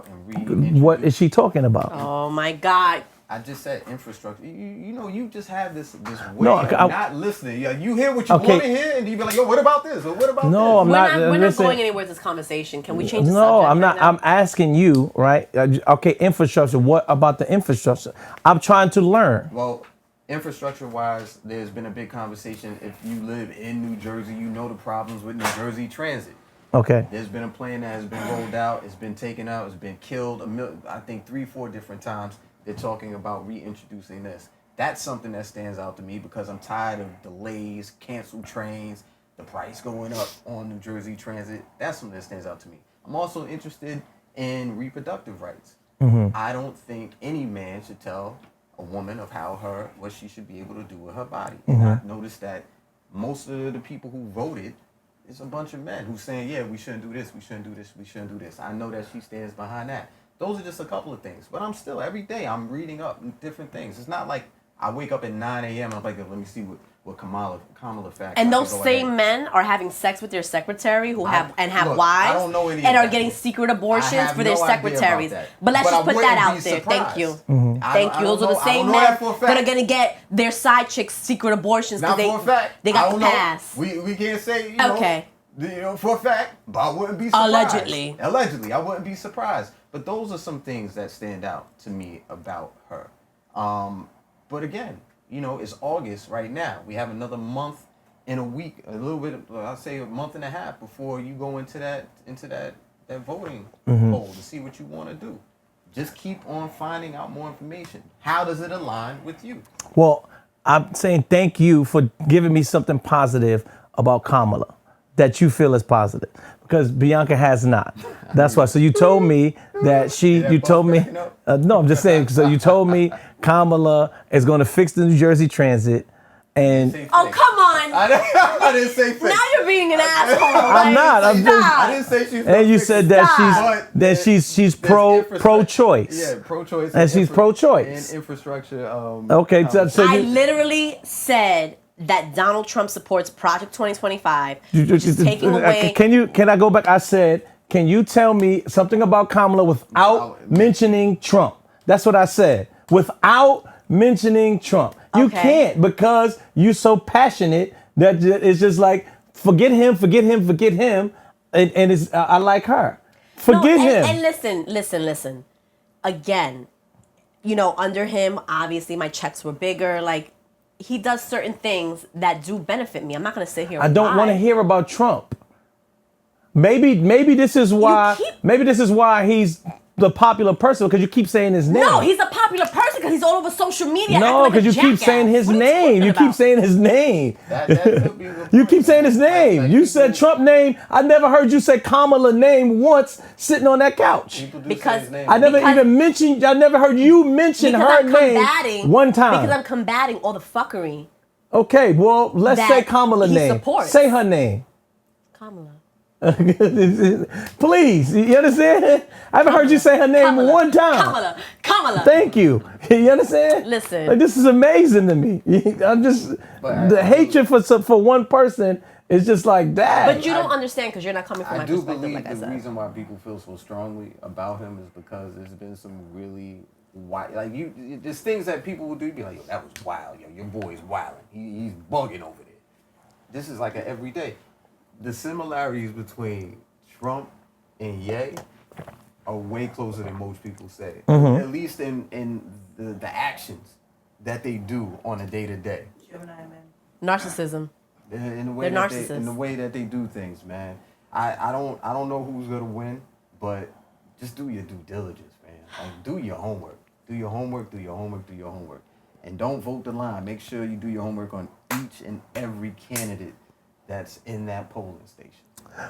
And what is she talking about? Oh my God! I just said infrastructure. You just have this way of not listening. You hear what you want to hear, and you be like, yo, what about this? Or what about this? No, we're not going anywhere with this conversation. Can we change the subject? No, I'm not. I'm asking you, right? Okay, infrastructure. What about the infrastructure? I'm trying to learn. Well, infrastructure-wise, there's been a big conversation. If you live in New Jersey, you know the problems with New Jersey Transit. Okay. There's been a plan that has been rolled out. It's been taken out. It's been killed. I think 3-4 different times. They're talking about reintroducing this. That's something that stands out to me because I'm tired of delays, canceled trains, the price going up on New Jersey Transit. That's something that stands out to me. I'm also interested in reproductive rights. Mm-hmm. I don't think any man should tell a woman of what she should be able to do with her body. Mm-hmm. And I've noticed that most of the people who voted is a bunch of men who's saying, yeah, we shouldn't do this, we shouldn't do this, we shouldn't do this. I know that she stands behind that. Those are just a couple of things. But I'm still, every day, I'm reading up different things. It's not like I wake up at 9 a.m. and I'm like, let me see what Kamala facts. And those same men are having sex with their secretary wives I don't know any and are getting secret abortions for their secretaries. But let's just put that out there. Thank you. Mm-hmm. Thank you. Those are the same men that are going to get their side chicks secret abortions because they got the pass. We can't say, okay. For a fact, but I wouldn't be surprised. Allegedly, I wouldn't be surprised. But those are some things that stand out to me about her. But again, it's August right now. We have another month and a week, a little bit, I'll say a month and a half before you go into that voting poll to see what you want to do. Just keep on finding out more information. How does it align with you? Well, I'm saying thank you for giving me something positive about Kamala. that you feel is positive? Because Bianca has not. That's why. So you told me that you told me, no, I'm just saying, so you told me Kamala is going to fix the New Jersey Transit. And oh, come on. I didn't say fix. Now you're being an asshole. I'm not. I'm just. I didn't say she's. And you said that she's pro-choice. Yeah, pro-choice. And she's pro-choice. And infrastructure. Okay, so I literally said that Donald Trump supports Project 2025, which is taking away. Can I go back? I said, can you tell me something about Kamala without mentioning Trump? That's what I said. Without mentioning Trump. You can't, because you're so passionate that it's just like, forget him. And it's, I like her. Forget him. And listen. Again, under him, obviously my checks were bigger. Like, he does certain things that do benefit me. I'm not going to sit here and I don't want to hear about Trump. Maybe this is why he's the popular person, because you keep saying his name. No, he's a popular person because he's all over social media. No, because you keep saying his name. You keep saying his name. You keep saying his name. You said Trump name. I never heard you say Kamala name once sitting on that couch. Because I never heard you mention her name one time. Because I'm combating all the fuckery. Okay, well, let's say Kamala name. Supports. Say her name. Kamala. Please, you understand? I haven't heard you say her name one time. Kamala. Thank you. You understand? Listen. Like, this is amazing to me. I'm just, the hatred for one person is just like that. But you don't understand because you're not coming from my perspective, like I said. I do believe the reason why people feel so strongly about him is because there's been some really wild, there's things that people will do, be like, yo, that was wild. Yo, your boy's wilding. He's bugging over there. This is like an everyday. The similarities between Trump and Ye are way closer than most people say. Mm-hmm. At least in the actions that they do on a day-to-day. Narcissism. In the way that they do things, man. I don't know who's gonna win, but just do your due diligence, man. Like, do your homework. Do your homework. And don't vote the line. Make sure you do your homework on each and every candidate that's in that polling station.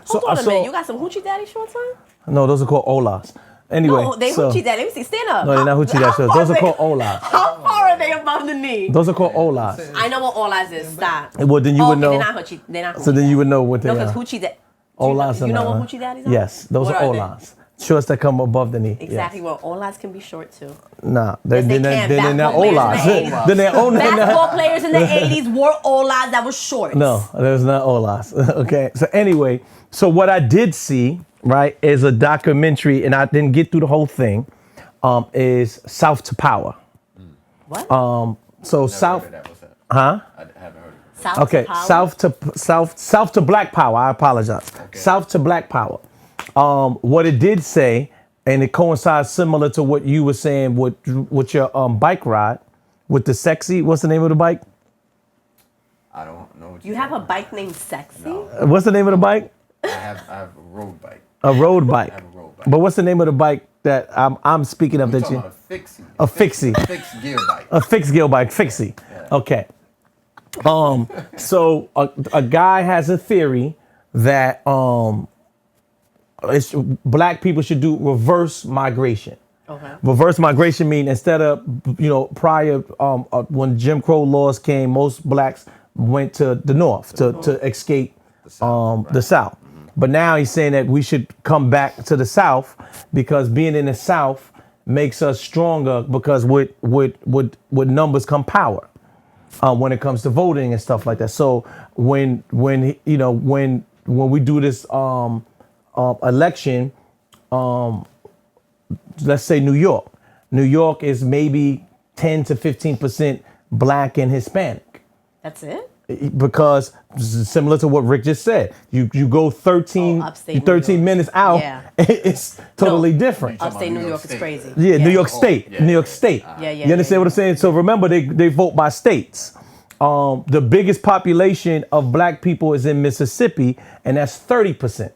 Hold on a minute. You got some hoochie daddy shorts on? No, those are called Olas. Anyway, no, they hoochie daddy. Let me see. Stand up. No, they're not hoochie daddy shorts. Those are called Olas. How far are they above the knee? Those are called Olas. I know what Olas is. Stop. Well, then you would know. They're not hoochie. So then you would know what they are. No, because hoochie daddy. Olas. You know what hoochie daddies are? Yes, those are Olas. Shorts that come above the knee. Exactly. Well, Olas can be short too. Nah, they're not Olas. Then they're basketball players in the 80s wore Olas that were shorts. No, there's not Olas. Okay. So anyway, so what I did see, right, is a documentary, and I didn't get through the whole thing. Is South to Power. What? So South. Huh? I haven't heard of it. South to Black Power. I apologize. Okay. South to Black Power. What it did say, and it coincides similar to what you were saying with your bike ride, with the Sexy. What's the name of the bike? I don't know. You have a bike named Sexy? No. What's the name of the bike? I have a road bike. A road bike. I have a road bike. But what's the name of the bike that I'm speaking of? We're that you? About a fixie. A fixie. A fixed gear bike. A fixed gear bike. Fixie. Yeah. Okay. So a guy has a theory that black people should do reverse migration. Okay. Reverse migration means instead of, prior, when Jim Crow laws came, most blacks went to the north to escape the South. Mm-hmm. But now he's saying that we should come back to the South because being in the South makes us stronger, because with numbers come power when it comes to voting and stuff like that. So when we do this election, let's say New York is maybe 10 to 15% black and Hispanic. That's it? Because similar to what Rick just said, you go 13 minutes out, it's totally different. Upstate New York is crazy. Yeah, New York State. New York State. You understand what I'm saying? So remember, they vote by states. The biggest population of black people is in Mississippi, and that's 30%.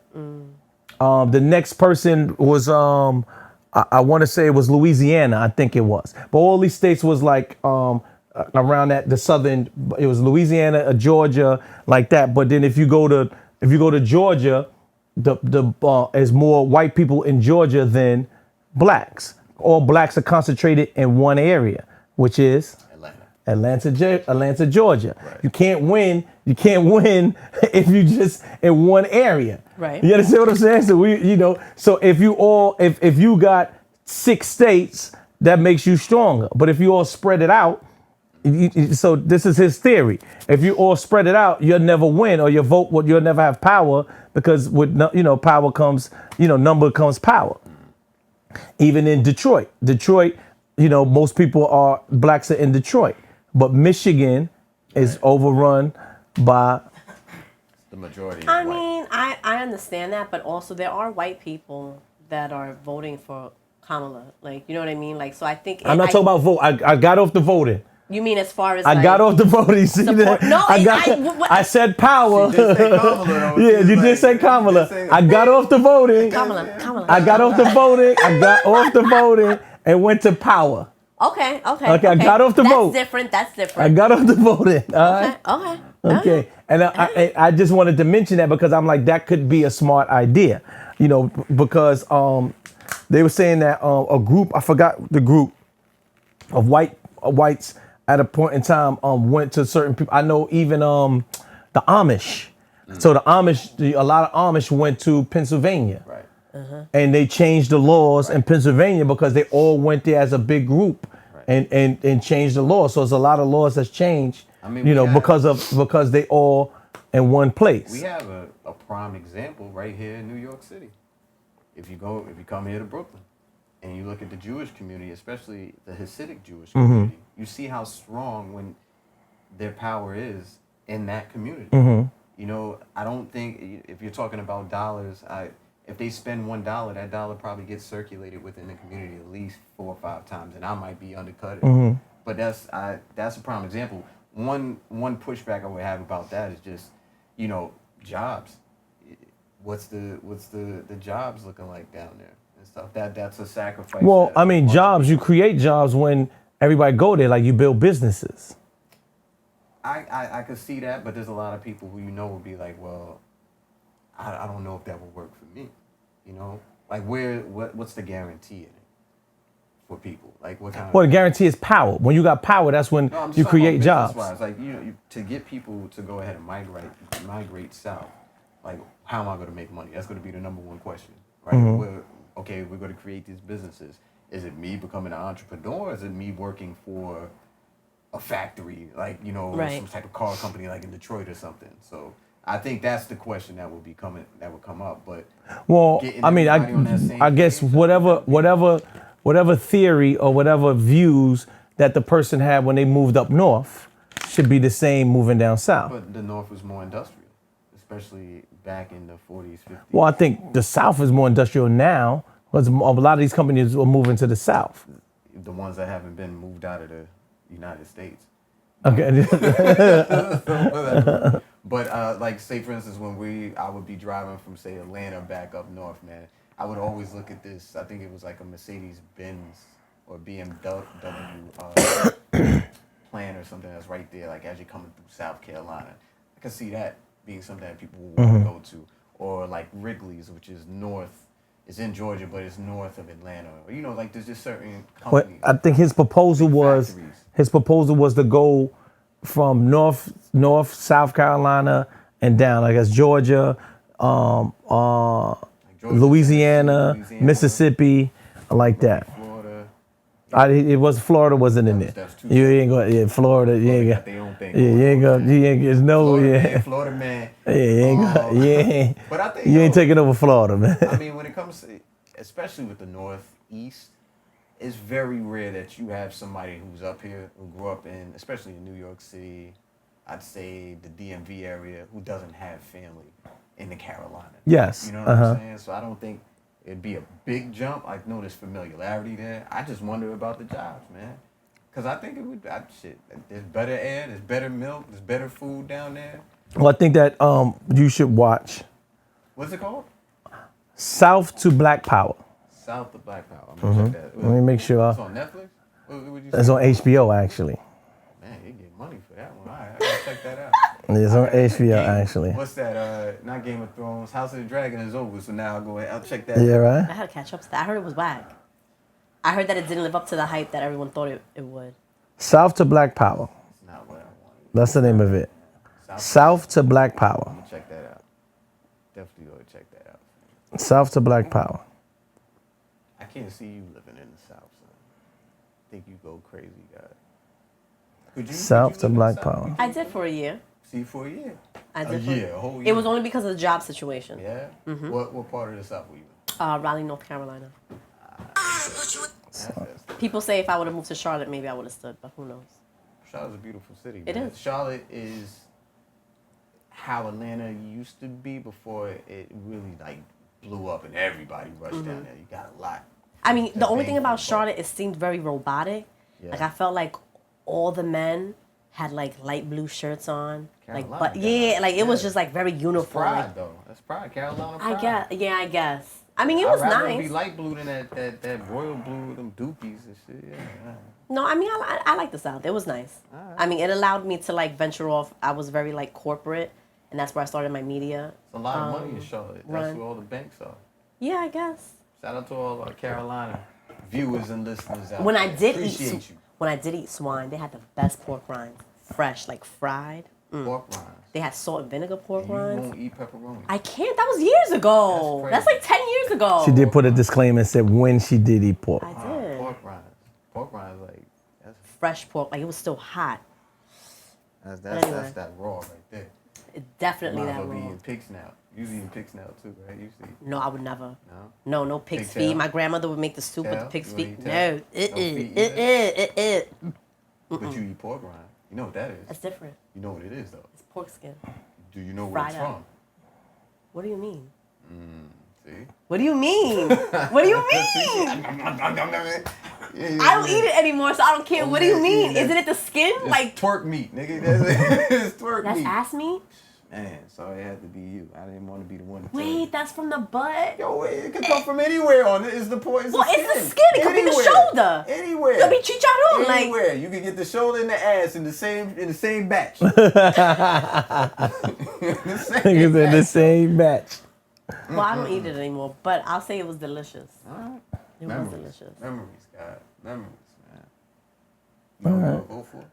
The next person was, I want to say it was Louisiana, I think it was. But all these states was like around the southern, it was Louisiana, Georgia, like that. But then if you go to If you go to Georgia, there's more white people in Georgia than blacks. All blacks are concentrated in one area, which is Atlanta, Georgia. Right. You can't win if you just in one area. Right. You understand what I'm saying? So so if you got 6 states, that makes you stronger. But if you all spread it out, so this is his theory. If you all spread it out, you'll never win, or you'll never have power, because with power comes, number comes power. Even in Detroit, most blacks are in Detroit, but Michigan is overrun by the majority. I mean, I understand that, but also there are white people that are voting for Kamala. Like, you know what I mean? Like, so I think I'm not talking about vote. I got off the voting. You mean as far as I got off the voting. See that? No, I said power. She did say Kamala, though. Yeah, you did say Kamala. I got off the voting. Kamala. I got off the voting. I got off the voting and went to power. Okay. I got off the vote. That's different. I got off the voting. All right. Okay. And I just wanted to mention that because I'm like, that could be a smart idea, because they were saying that a group, I forgot the group of whites at a point in time went to certain people. I know even the Amish. So a lot of Amish went to Pennsylvania. Right. And they changed the laws in Pennsylvania because they all went there as a big group and changed the law. So there's a lot of laws that's changed, because they all in one place. We have a prime example right here in New York City. If you come here to Brooklyn and you look at the Jewish community, especially the Hasidic Jewish community, you see how strong when their power is in that community. I don't think, if you're talking about dollars, if they spend $1, that dollar probably gets circulated within the community at least 4 or 5 times, and I might be undercut. But that's a prime example. One pushback I would have about that is just, jobs. What's the jobs looking like down there and stuff? That's a sacrifice. Well, I mean, jobs. You create jobs when everybody go there. Like, you build businesses. I could see that, but there's a lot of people who will be like, well, I don't know if that will work for me. Like what's the guarantee in it for people? Like what kind? Well, the guarantee is power. When you got power, that's when you create jobs. Like to get people to go ahead and migrate south. Like, how am I going to make money? That's going to be the number one question, right? We're going to create these businesses. Is it me becoming an entrepreneur? Or is it me working for a factory, like, some type of car company like in Detroit or something? So I think that's the question that would come up. But I mean, I guess whatever theory or whatever views that the person had when they moved up north should be the same moving down south. But the north was more industrial, especially back in the 40s, 50s. Well, I think the south is more industrial now because a lot of these companies are moving to the south. The ones that haven't been moved out of the United States. Okay. But like, say for instance, I would be driving from, say, Atlanta back up north, man, I would always look at this. I think it was like a Mercedes-Benz or BMW plan or something that's right there, like as you're coming through South Carolina. I can see that being something that people will want to go to. Or like Wrigley's, which is north. It's in Georgia, but it's north of Atlanta. Or, like, there's just certain companies. I think his proposal was to go from north, South Carolina, and down, like as Georgia, Louisiana, Mississippi, like that. Florida wasn't in there. You ain't going. Yeah, Florida. You ain't got. You ain't got. You ain't. There's no. Yeah. Florida man. Yeah, you ain't got. Yeah. But I think you ain't taking over Florida, man. I mean, when it comes to, especially with the Northeast, it's very rare that you have somebody who's up here, who grew up in, especially in New York City, I'd say the DMV area, who doesn't have family in the Carolinas. Yes. You know what I'm saying? So I don't think it'd be a big jump. I know there's familiarity there. I just wonder about the jobs, man. Because I think it would, there's better air, there's better milk, there's better food down there. Well, I think that you should watch. What's it called? South to Black Power. South to Black Power. I'm gonna check that. Let me make sure. It's on Netflix? What would you say? It's on HBO, actually. Man, you get money for that one. All right, I gotta check that out. It's on HBO actually. What's that? Not Game of Thrones. House of the Dragon is over, so now I'll go ahead. I'll check that. Yeah, right. I had to catch up to that. I heard it was whack. I heard that it didn't live up to the hype that everyone thought it would. South to Black Power. It's not what I wanted. That's the name of it. South to Black Power. I'm gonna check that out. Definitely go check that out. South to Black Power. I can't see you living in the South, son. I think you go crazy, God. South to Black Power. I did for a year. See, for a year. I did a whole year. It was only because of the job situation. Yeah. Mm-hmm. What part of the South were you in? Raleigh, North Carolina. People say if I would have moved to Charlotte, maybe I would have stood, but who knows? Charlotte's a beautiful city. It is. Charlotte is how Atlanta used to be before it really like blew up and everybody rushed down there. You got a lot. I mean, the only thing about Charlotte, it seemed very robotic. Yeah. Like I felt like all the men had like light blue shirts on. Carolina, like, but yeah, like it was just like very uniform. That's pride, like, though. That's pride. Carolina pride. I guess. I mean, it was I'd rather nice. be light blue than that royal blue, them dookies and shit. Yeah. No, I mean, I like the South. It was nice. Right. I mean, it allowed me to like venture off. I was very like corporate, and that's where I started my media. It's a lot of money in Charlotte. That's run. where all the banks are. Yeah, I guess. Shout out to all our Carolina viewers and listeners out When there. I did eat swine, they had the best pork rinds, fresh, like fried. Pork rinds. They had salt and vinegar pork You rinds. won't eat pepperoni. I can't. That was years ago. That's That's like 10 years ago. She did put a disclaimer and said when she did eat pork. I did. Pork rinds. Pork rinds, like that's Fresh pork, like it was still hot. that's Anyway. that raw right there. It definitely Might that as well be raw. eating pig snout. You eating pig snout too, right? You see? No, I would never. No. No pig's Pig tail? feet. My grandmother would make the soup with the Tail? pig's You wanna feet. eat No, tail? No feet it. But you eat pork rind. You know what that is. That's different. You know what it is though. It's pork skin. Do you know where Fried it's up. from? What do you mean? See? What do you mean? What do you mean? I don't eat it anymore, so I don't care. What do you mean? Isn't it the skin? It's Like twerk meat, nigga. It's twerk that's meat. ass meat? Man, so it had to be you. I didn't want to be the one to tell Wait, you. that's from the butt. Yo, it can come from anywhere on it. It's the point. Well, it's the skin. It could be the shoulder. Anywhere. It could be chicharron. Like Anywhere. You can get the shoulder and the ass in the same batch. Niggas in the same batch. well, I don't eat it anymore, but I'll say it was delicious. Alright. It Memories. was delicious. Memories, God. Memories, man. You know what I'm gonna go for?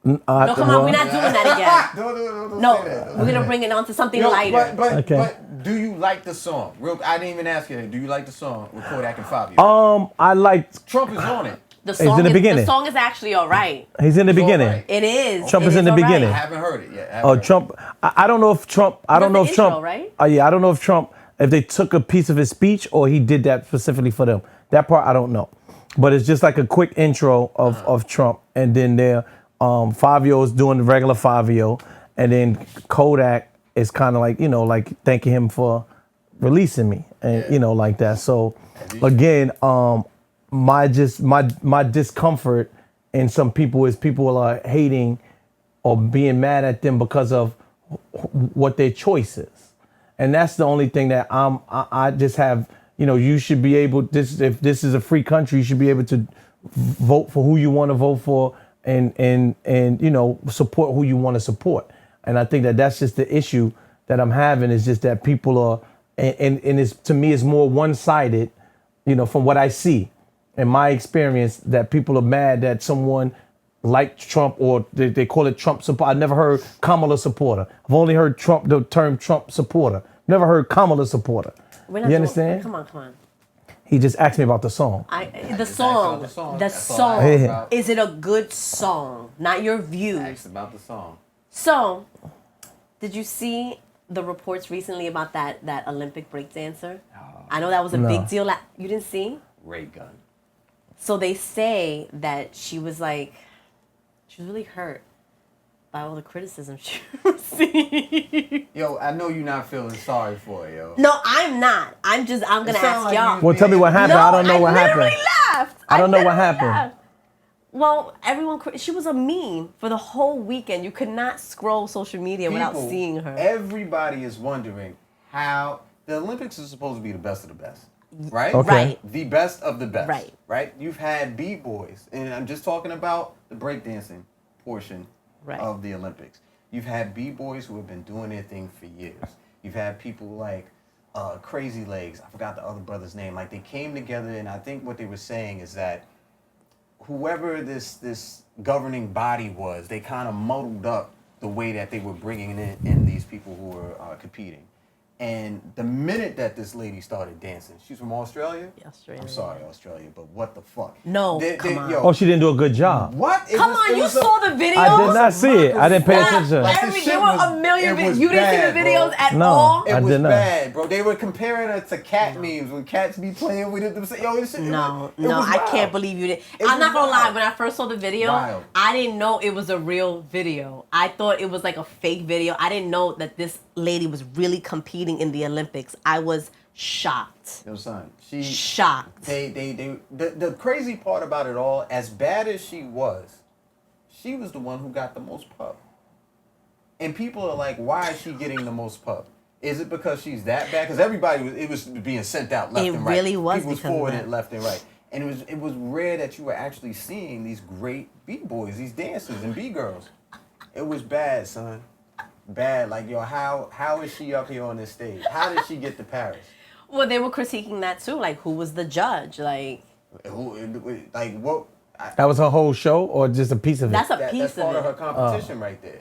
No, come on, we're not doing that again. Don't No, say that. we're gonna bring it on to something Yo, lighter. but do you like the song? I didn't even ask you that. Do you like the song with Kodak and Fivio? I liked. Trump is on it. The in the beginning. The song is actually all right. He's in the It's all beginning. right. It is. Trump It is in the all right. beginning. I haven't heard it yet. Oh, Trump. I don't know if Trump. I don't know if the Trump. intro, right? Yeah, I don't know if Trump. If they took a piece of his speech or he did that specifically for them. That part I don't know. But it's just like a quick intro of Trump, and then there, Fivio is doing the regular Fivio, and then Kodak is kind of like like thanking him for releasing me, and like that. So again, my discomfort in some people is people are hating or being mad at them because of what their choice is. And that's the only thing that I just have, you should be able, if this is a free country, you should be able to vote for who you want to vote for and support who you want to support. And I think that that's just the issue that I'm having, is just that people are, and it's, to me, it's more one-sided, from what I see in my experience, that people are mad that someone like Trump, or they call it Trump support. I never heard Kamala supporter. I've only heard the term Trump supporter. Never heard Kamala supporter. You understand? Come on. He just asked me about the song. The song. Yeah. Is it a good song? Not your views. Asked about the song. So, did you see the reports recently about that Olympic breakdancer? I know that was a big deal. You didn't see? Raygun. So they say that she was really hurt by all the criticism she received. Yo, I know you're not feeling sorry for it, yo. No, I'm not. I'm gonna ask like y'all. Well, tell me what happened. I don't know what happened. I literally laughed. I don't know what literally happened. laughed. Well, she was a meme for the whole weekend. You could not scroll social media without seeing her. Everybody is wondering how the Olympics is supposed to be the best of the best, right? Okay. Right. The best of the best, Right. Right? You've had B-boys, and I'm just talking about the breakdancing portion Right. of the Olympics. You've had b-boys who have been doing their thing for years. You've had people like Crazy Legs. I forgot the other brother's name. Like they came together, and I think what they were saying is that whoever this governing body was, they kind of muddled up the way that they were bringing in these people who were competing. And the minute that this lady started dancing, she's from Australia? Yeah, Australia. I'm sorry, Australia, but what the fuck? No, come on. Oh, she didn't do a good job. What? You saw the videos? I did not see it. I didn't pay attention. There were a million videos. You didn't see the videos at all? It was bad, bro. They were comparing her to cat memes when cats be playing with it. I can't believe you did. I'm not gonna lie. When I first saw the video, I didn't know it was a real video. I thought it was like a fake video. I didn't know that this lady was really competing in the Olympics. I was shocked. Yo, son, shocked. The crazy part about it all, as bad as she was the one who got the most pub. And people are like, why is she getting the most pub? Is it because she's that bad? Because it was being sent out left and right. It really was. People was forwarding it left and right. And it was rare that you were actually seeing these great b-boys, these dancers and b-girls. It was bad, son. Bad. Like, yo, how is she up here on this stage? How did she get to Paris? Well, they were critiquing that too. Like, who was the judge? Like, what? That was her whole show, or just a piece of it? That's a piece that's of part it. of her competition right there.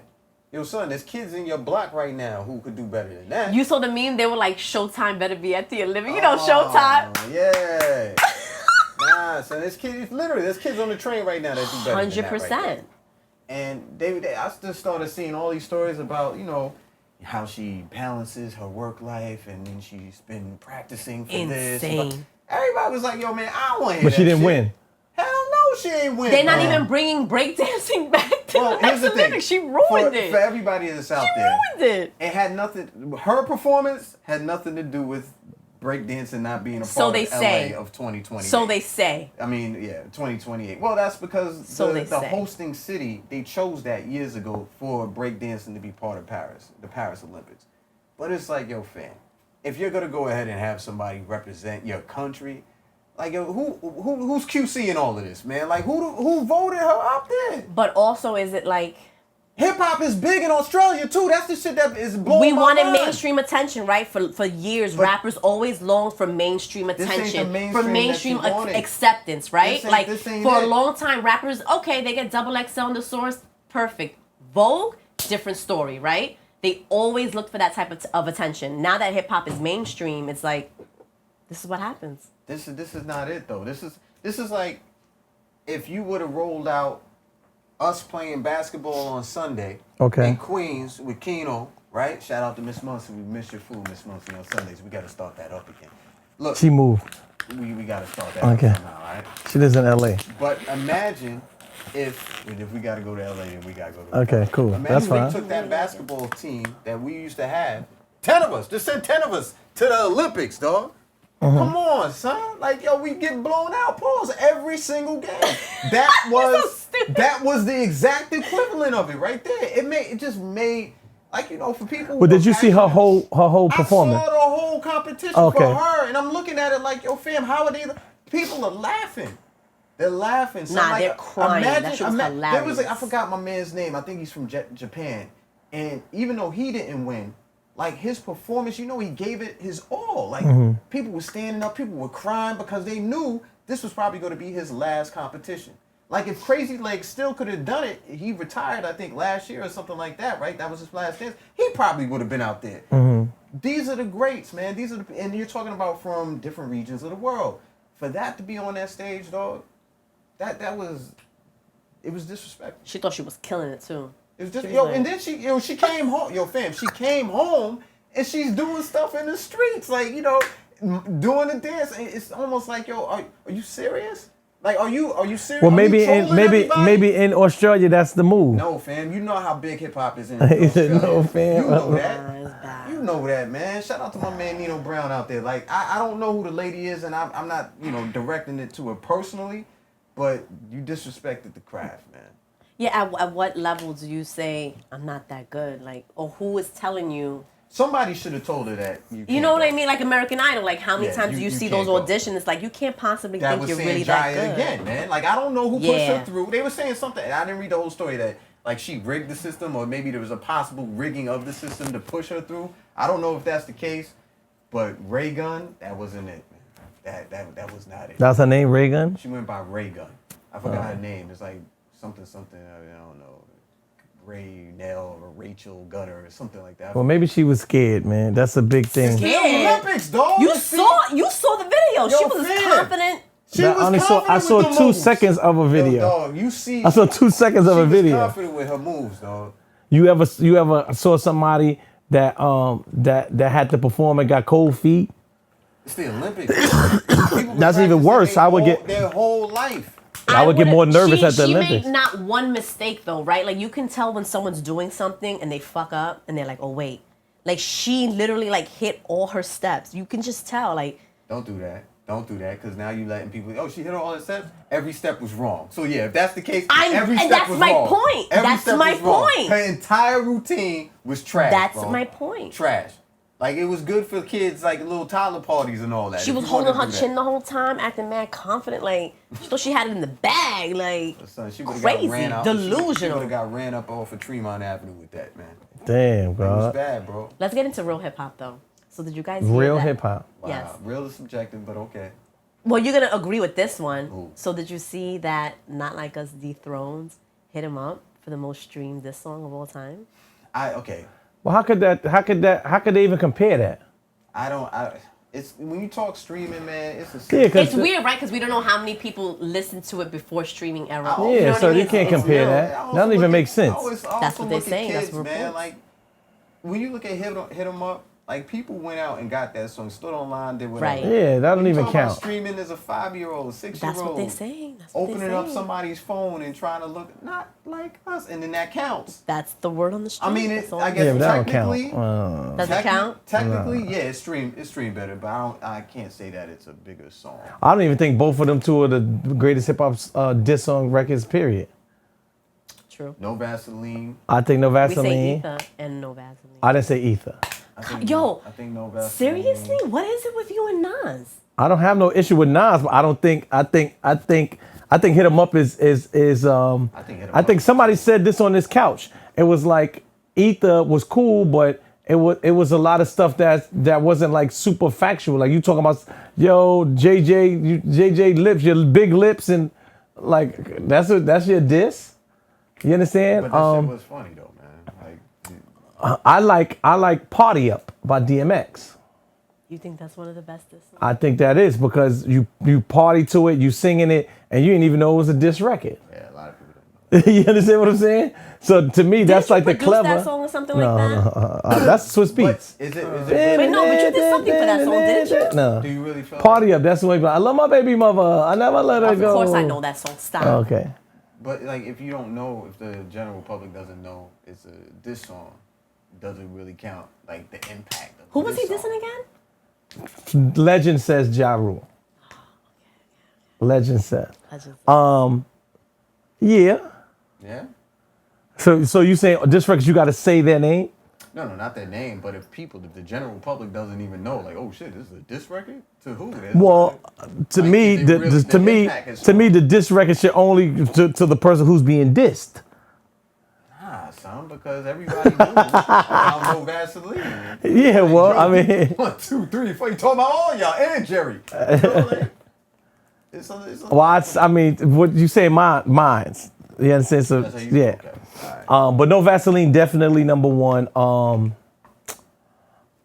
Yo, son, there's kids in your block right now who could do better than that. You saw the meme? They were like, Showtime better be at the Olympics. You know, Showtime. Yeah. Nah, son, there's kids on the train right now that do better 100%. than that right there. And I just started seeing all these stories about, how she balances her work life, and then she's been practicing for this. Everybody was like, yo, man, I don't want to hear that. But she didn't win. Hell no, she ain't win. They're not even bringing breakdancing back to the next Olympics. She ruined it. For everybody that's out there. She ruined it. It had nothing, her performance had nothing to do with breakdancing not being a part of LA of 2028. So they say. I mean, yeah, 2028. Well, that's because the hosting city, they chose that years ago for breakdancing to be part of Paris, the Paris Olympics. But it's like, yo, fam, if you're gonna go ahead and have somebody represent your country, like, yo, who's QC in all of this, man? Like, who voted her up there? But also, is it like, hip hop is big in Australia too. That's the shit that is blowing we my wanted mind. Mainstream attention, right? For years, but rappers always longed for mainstream attention, for mainstream acceptance, right? Like for a long time, rappers, okay, they get double XL on the source, perfect. Vogue, different story, right? They always look for that type of attention. Now that hip hop is mainstream, it's like, this is what happens. This is not it though. This is like if you would have rolled out us playing basketball on Sunday in Queens with Keno, right? Shout out to Miss Munson. We missed your food, Miss Munson, on Sundays. We got to start that up again. Look, she moved. We got to start that up somehow, all right? She lives in L.A. But imagine if we got to go to L.A., then we got to go to Okay, cool. Imagine that's fine. we took that basketball team that we used to have, 10 of us, just send 10 of us to the Olympics, dog. Come on, son. Like, yo, we get blown out, pause, every single game. That was the exact equivalent of it right there. It just made, like, for people. But did you see her whole performance? I saw the whole competition for her, and I'm looking at it like, yo, fam, how are they? People are laughing. They're laughing. So nah, they're crying. That shit was hilarious. I forgot my man's name. I think he's from Japan. And even though he didn't win, like, his performance, he gave it his all. Like, people were standing up, people were crying because they knew this was probably going to be his last competition. Like, if Crazy Legs still could have done it, he retired, I think, last year or something like that, right? That was his last dance. He probably would have been out there. These are the greats, man. And you're talking about from different regions of the world. For that to be on that stage, dog, it was disrespectful. She thought she was killing it, too. It was just, and then she came home. Yo, fam, she came home and she's doing stuff in the streets, like, doing the dance. It's almost like, yo, are you serious? Like, are you serious? Well, maybe in Australia that's the move. No, fam, you know how big hip hop is in Australia. No, fam. You know that. You know that, man. Shout out to my man Nino Brown out there. Like, I don't know who the lady is, and I'm not, directing it to her personally, but you disrespected the craft, man. Yeah, at what level do you say, I'm not that good? Like, or who is telling you? Somebody should have told her that. You know what I mean? Like American Idol. Like, how many times do you see those auditions? It's like, you can't possibly think you're really that good. Again, man. Like, I don't know who pushed her through. They were saying something. I didn't read the whole story that, like she rigged the system, or maybe there was a possible rigging of the system to push her through. I don't know if that's the case, but Raygun, that wasn't it. That was not it. That's her name, Raygun? She went by Raygun. I forgot her name. It's like something. I don't know. Ray Nell or Rachel Gunner or something like that. Well, maybe she was scared, man. That's a big thing. Scared? Olympics, dog. You saw the video. She was confident. I saw 2 seconds of a video. Yo, dog, you see? I saw 2 seconds of a video. She was confident with her moves, dog. You ever saw somebody that had to perform and got cold feet? It's the Olympics. That's even worse. Their whole life. I would get more nervous at the Olympics. She made not one mistake though, right? Like you can tell when someone's doing something and they fuck up and they're like, oh wait. Like she literally like hit all her steps. You can just tell like. Don't do that. Don't do that, because now you letting people, oh, she hit all her steps? Every step was wrong. So yeah, if that's the case, every step was wrong. That's my point. That's my point. Her entire routine was trash, That's my point. Trash. Like, it was good for kids, like little toddler parties and all that. She was holding her chin the whole time, acting mad confident, like she thought she had it in the bag, like son, she crazy, delusional. She would have got ran up off of Tremont Avenue with that, man. Damn, bro. It was bad, bro. Let's get into real hip hop, though. So did you guys hear real that? hip hop? Wow. Yes. Real is subjective, but okay. Well, you're gonna agree with this one. Ooh. So did you see that Not Like Us Dethroned hit him up for the most streamed diss song of all time? Okay. Well, how could they even compare that? It's when you talk streaming, man. It's it's weird, right? Because we don't know how many people listened to it before streaming era. Yeah, you know so you I mean? can't compare that. That doesn't even make sense. That's what they're saying. Kids, That's man. Like when you look at Hit 'Em Up, like people went out and got that song, stood online, did whatever. Right. Yeah, that don't even count. About streaming as a 5-year-old, 6-year-old. That's what they're saying. Opening up somebody's phone and trying to look not like us, and then that counts. That's the word on the street. I mean, I guess yeah, but that don't technically, count. Does it count? Technically, yeah, it's streamed better, but I can't say that it's a bigger song. I don't even think both of them two are the greatest hip hop diss song records. Period. True. No Vaseline. I think No We Vaseline. say Ether and No Vaseline. I didn't say Ether. I think No Vaseline. Seriously? What is it with you and Nas? I don't have no issue with Nas, but I don't think I think Hit 'Em Up is I think somebody said this on this couch. It was like Ether was cool, but it was a lot of stuff that wasn't like super factual. Like you talking about JJ lips, your big lips, and like that's your diss. You understand? But that shit was funny though, man. Like I like Party Up by DMX. You think that's one of the best diss songs? I think that is because you party to it, you singing it, and you didn't even know it was a diss record. Yeah, a lot of people don't know. You understand what I'm saying? So to me, that's like the clever. That song or something like that? That's Swiss Beats. Is it? Wait, no, but you did something for that song, didn't you? No. Do you really feel Party Up. That's the way. I love my baby mother. I never let her go. Of course, I know that song. Stop. Okay. But like, if you don't know, if the general public doesn't know it's a diss song, does it really count? Like the impact of Who was he diss song? dissing again? Legend says Ja Rule. Legend says. Yeah. Yeah. So you say diss records you got to say their name? No, not their name, but if the general public doesn't even know, like, oh shit, this is a diss record? To who? Well, to me, the diss record should only to the person who's being dissed. Nah, son, because everybody knows about No Vaseline. Yeah, like, well, Joe, I mean, 1, 2, 3, 4. You talking about all y'all and Jerry. You know, like, it's I mean, what you say, mine's. You understand? So yeah. Okay. Right. But No Vaseline definitely number one.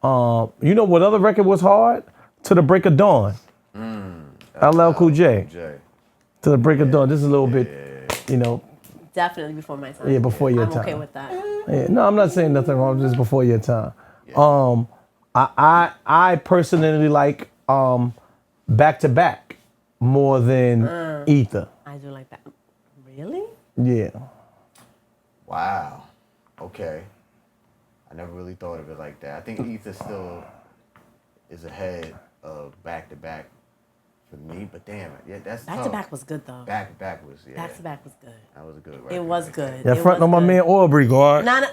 You know what other record was hard? To the Break of Dawn. LL Cool J. To the Break of Dawn. This is a little bit, you know. Definitely before my time. Yeah, before your time. I'm okay with that. Yeah, no, I'm not saying nothing wrong. Just before your time. Yeah. I personally like Back to Back more than Ether. I do like that. Really? Yeah. Wow. Okay. I never really thought of it like that. I think Ether still is ahead of Back to Back for me, but damn it, yeah, that's Back tough. to Back was good though. Back to Back was Back to Back was good. That was a good record. It was good. Yeah, front on my man Aubrey, guard. Nah,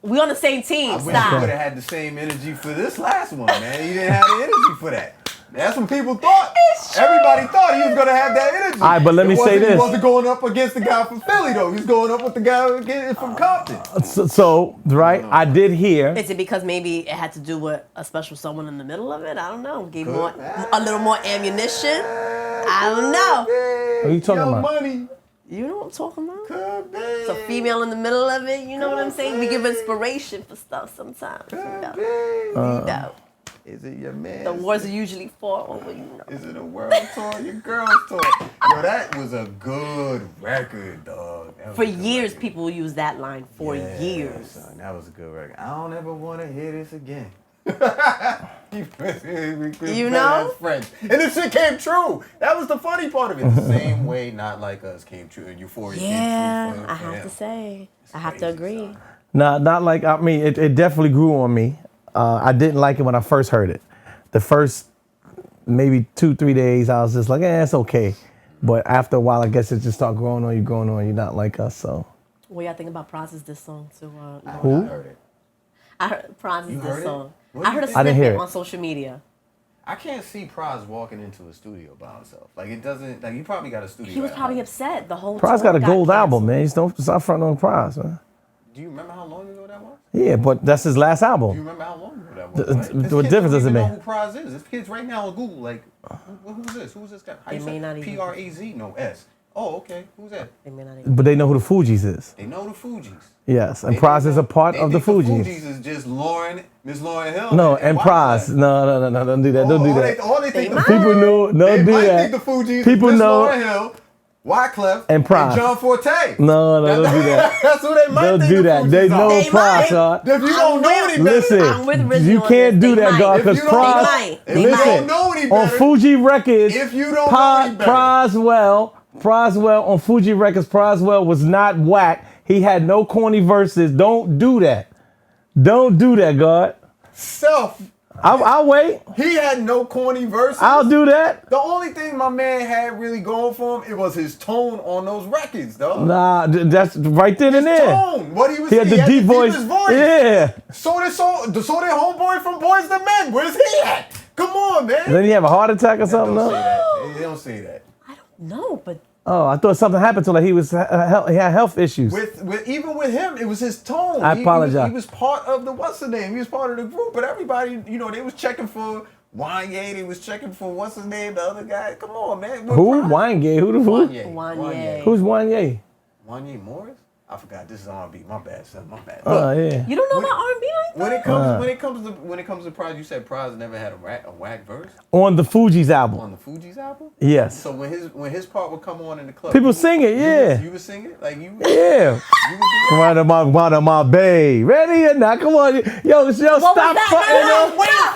we on the same team. I wish Stop. you would have had the same energy for this last one, man. You didn't have the energy for that. That's what people thought. It's Everybody thought he was gonna have that energy. All right, but let me say this. He wasn't going up against the guy from Philly though. He was going up with the guy from Compton. So right, I did hear. Is it because maybe it had to do with a special someone in the middle of it? I don't know. Gave more, a little more ammunition. I don't know. What are you talking about? Money. You know what I'm talking about? Could be. So female in the middle of it, you know what I'm saying? We give inspiration for stuff sometimes. You know. Is it your man? The wars are usually fought over, you know. Is it a world tour? Your girl's tour? Yo, that was a good record, dog. For years, people use that line. For years. Son, that was a good record. I don't ever want to hear this again. You know? French. And this shit came true. That was the funny part of it. The same way Not Like Us came true and Euphoria came true. I have to say. I have to agree. Nah, not like, I mean, it definitely grew on me. I didn't like it when I first heard it. The first maybe 2-3 days, I was just like, it's okay. But after a while, I guess it just started growing on you, You're Not Like Us, so. What y'all think about Pras' this song too? Who? I heard it. I heard Pras' You this heard it? song. What I heard a do you I didn't hear snippet it. on social media. I can't see Pras walking into a studio by himself. Like, it doesn't, like, he probably got a studio. He was at probably home. upset. The whole Pras tour got a gold album, canceled. man. Don't stop fronting on Pras, man. Do you remember how long ago that was? Yeah, but that's his last Do you album. remember how long ago that was? What Right? This kid difference does it don't even make? know who Pras is. This kid's right now on Google, like, who's this? Who's this guy? How They you may say not even- P-R-A-Z? No, S. Oh, okay. Who's that? They may not even- But they know who the Fugees is. They know the Fugees. Yes, and They Pras is a know- part they of the think Fugees. Fugees is just Lauryn, Miss Lauryn Hill. No, and Pras. Wyclef. No, don't do that. Don't do that. They think the People know, They don't do might that. think the Fugees People is Miss know. Lauryn Hill, Wyclef, And Pras. and John Forte. No, don't do that. That's what they might Don't think do the that. Fugees They know are. They Pras, might. God. If you don't know any better, Listen, I'm with Rizzy you on can't this. do They that, might. God, If because you don't- Pras. They might. They if you might. don't know any On better, Fuji Records, if you don't know any better, Praswell on Fuji Records, Praswell was not whack. He had no corny verses. Don't do that. Don't do that, God. I'll wait. He had no corny verses. I'll do that. The only thing my man had really going for him, it was his tone on those records, though. Nah, that's right then and His there. tone, what he was He had saying, the deep voice. deepest voice. Yeah. So did homeboy from Boys to Men. Where's he at? Come on, man. Then he have a heart attack or something? Don't say No? that. They don't say that. I don't know, but Oh, I thought something happened to him. Like he had health issues. Even with him, it was his tone. I apologize. He was part of the what's the name? He was part of the group, but everybody, they was checking for Wanye. They was checking for what's his name, the other guy. Come on, man. Who? Wanye? Who the who? Wanye. Who's Wanye? Wanye Morris? I forgot. This is R&B. My bad, son. My bad. Oh yeah. you don't know about R&B like that? When it comes to Pras, you said Pras never had a whack verse On the Fugees album. on the Fugees album. Yes. So when his part would come on in the club, People sing it, yeah. You would sing it like you. Yeah. You would do that? One of my babe. Ready or not? Come on. Yo, What stop was that?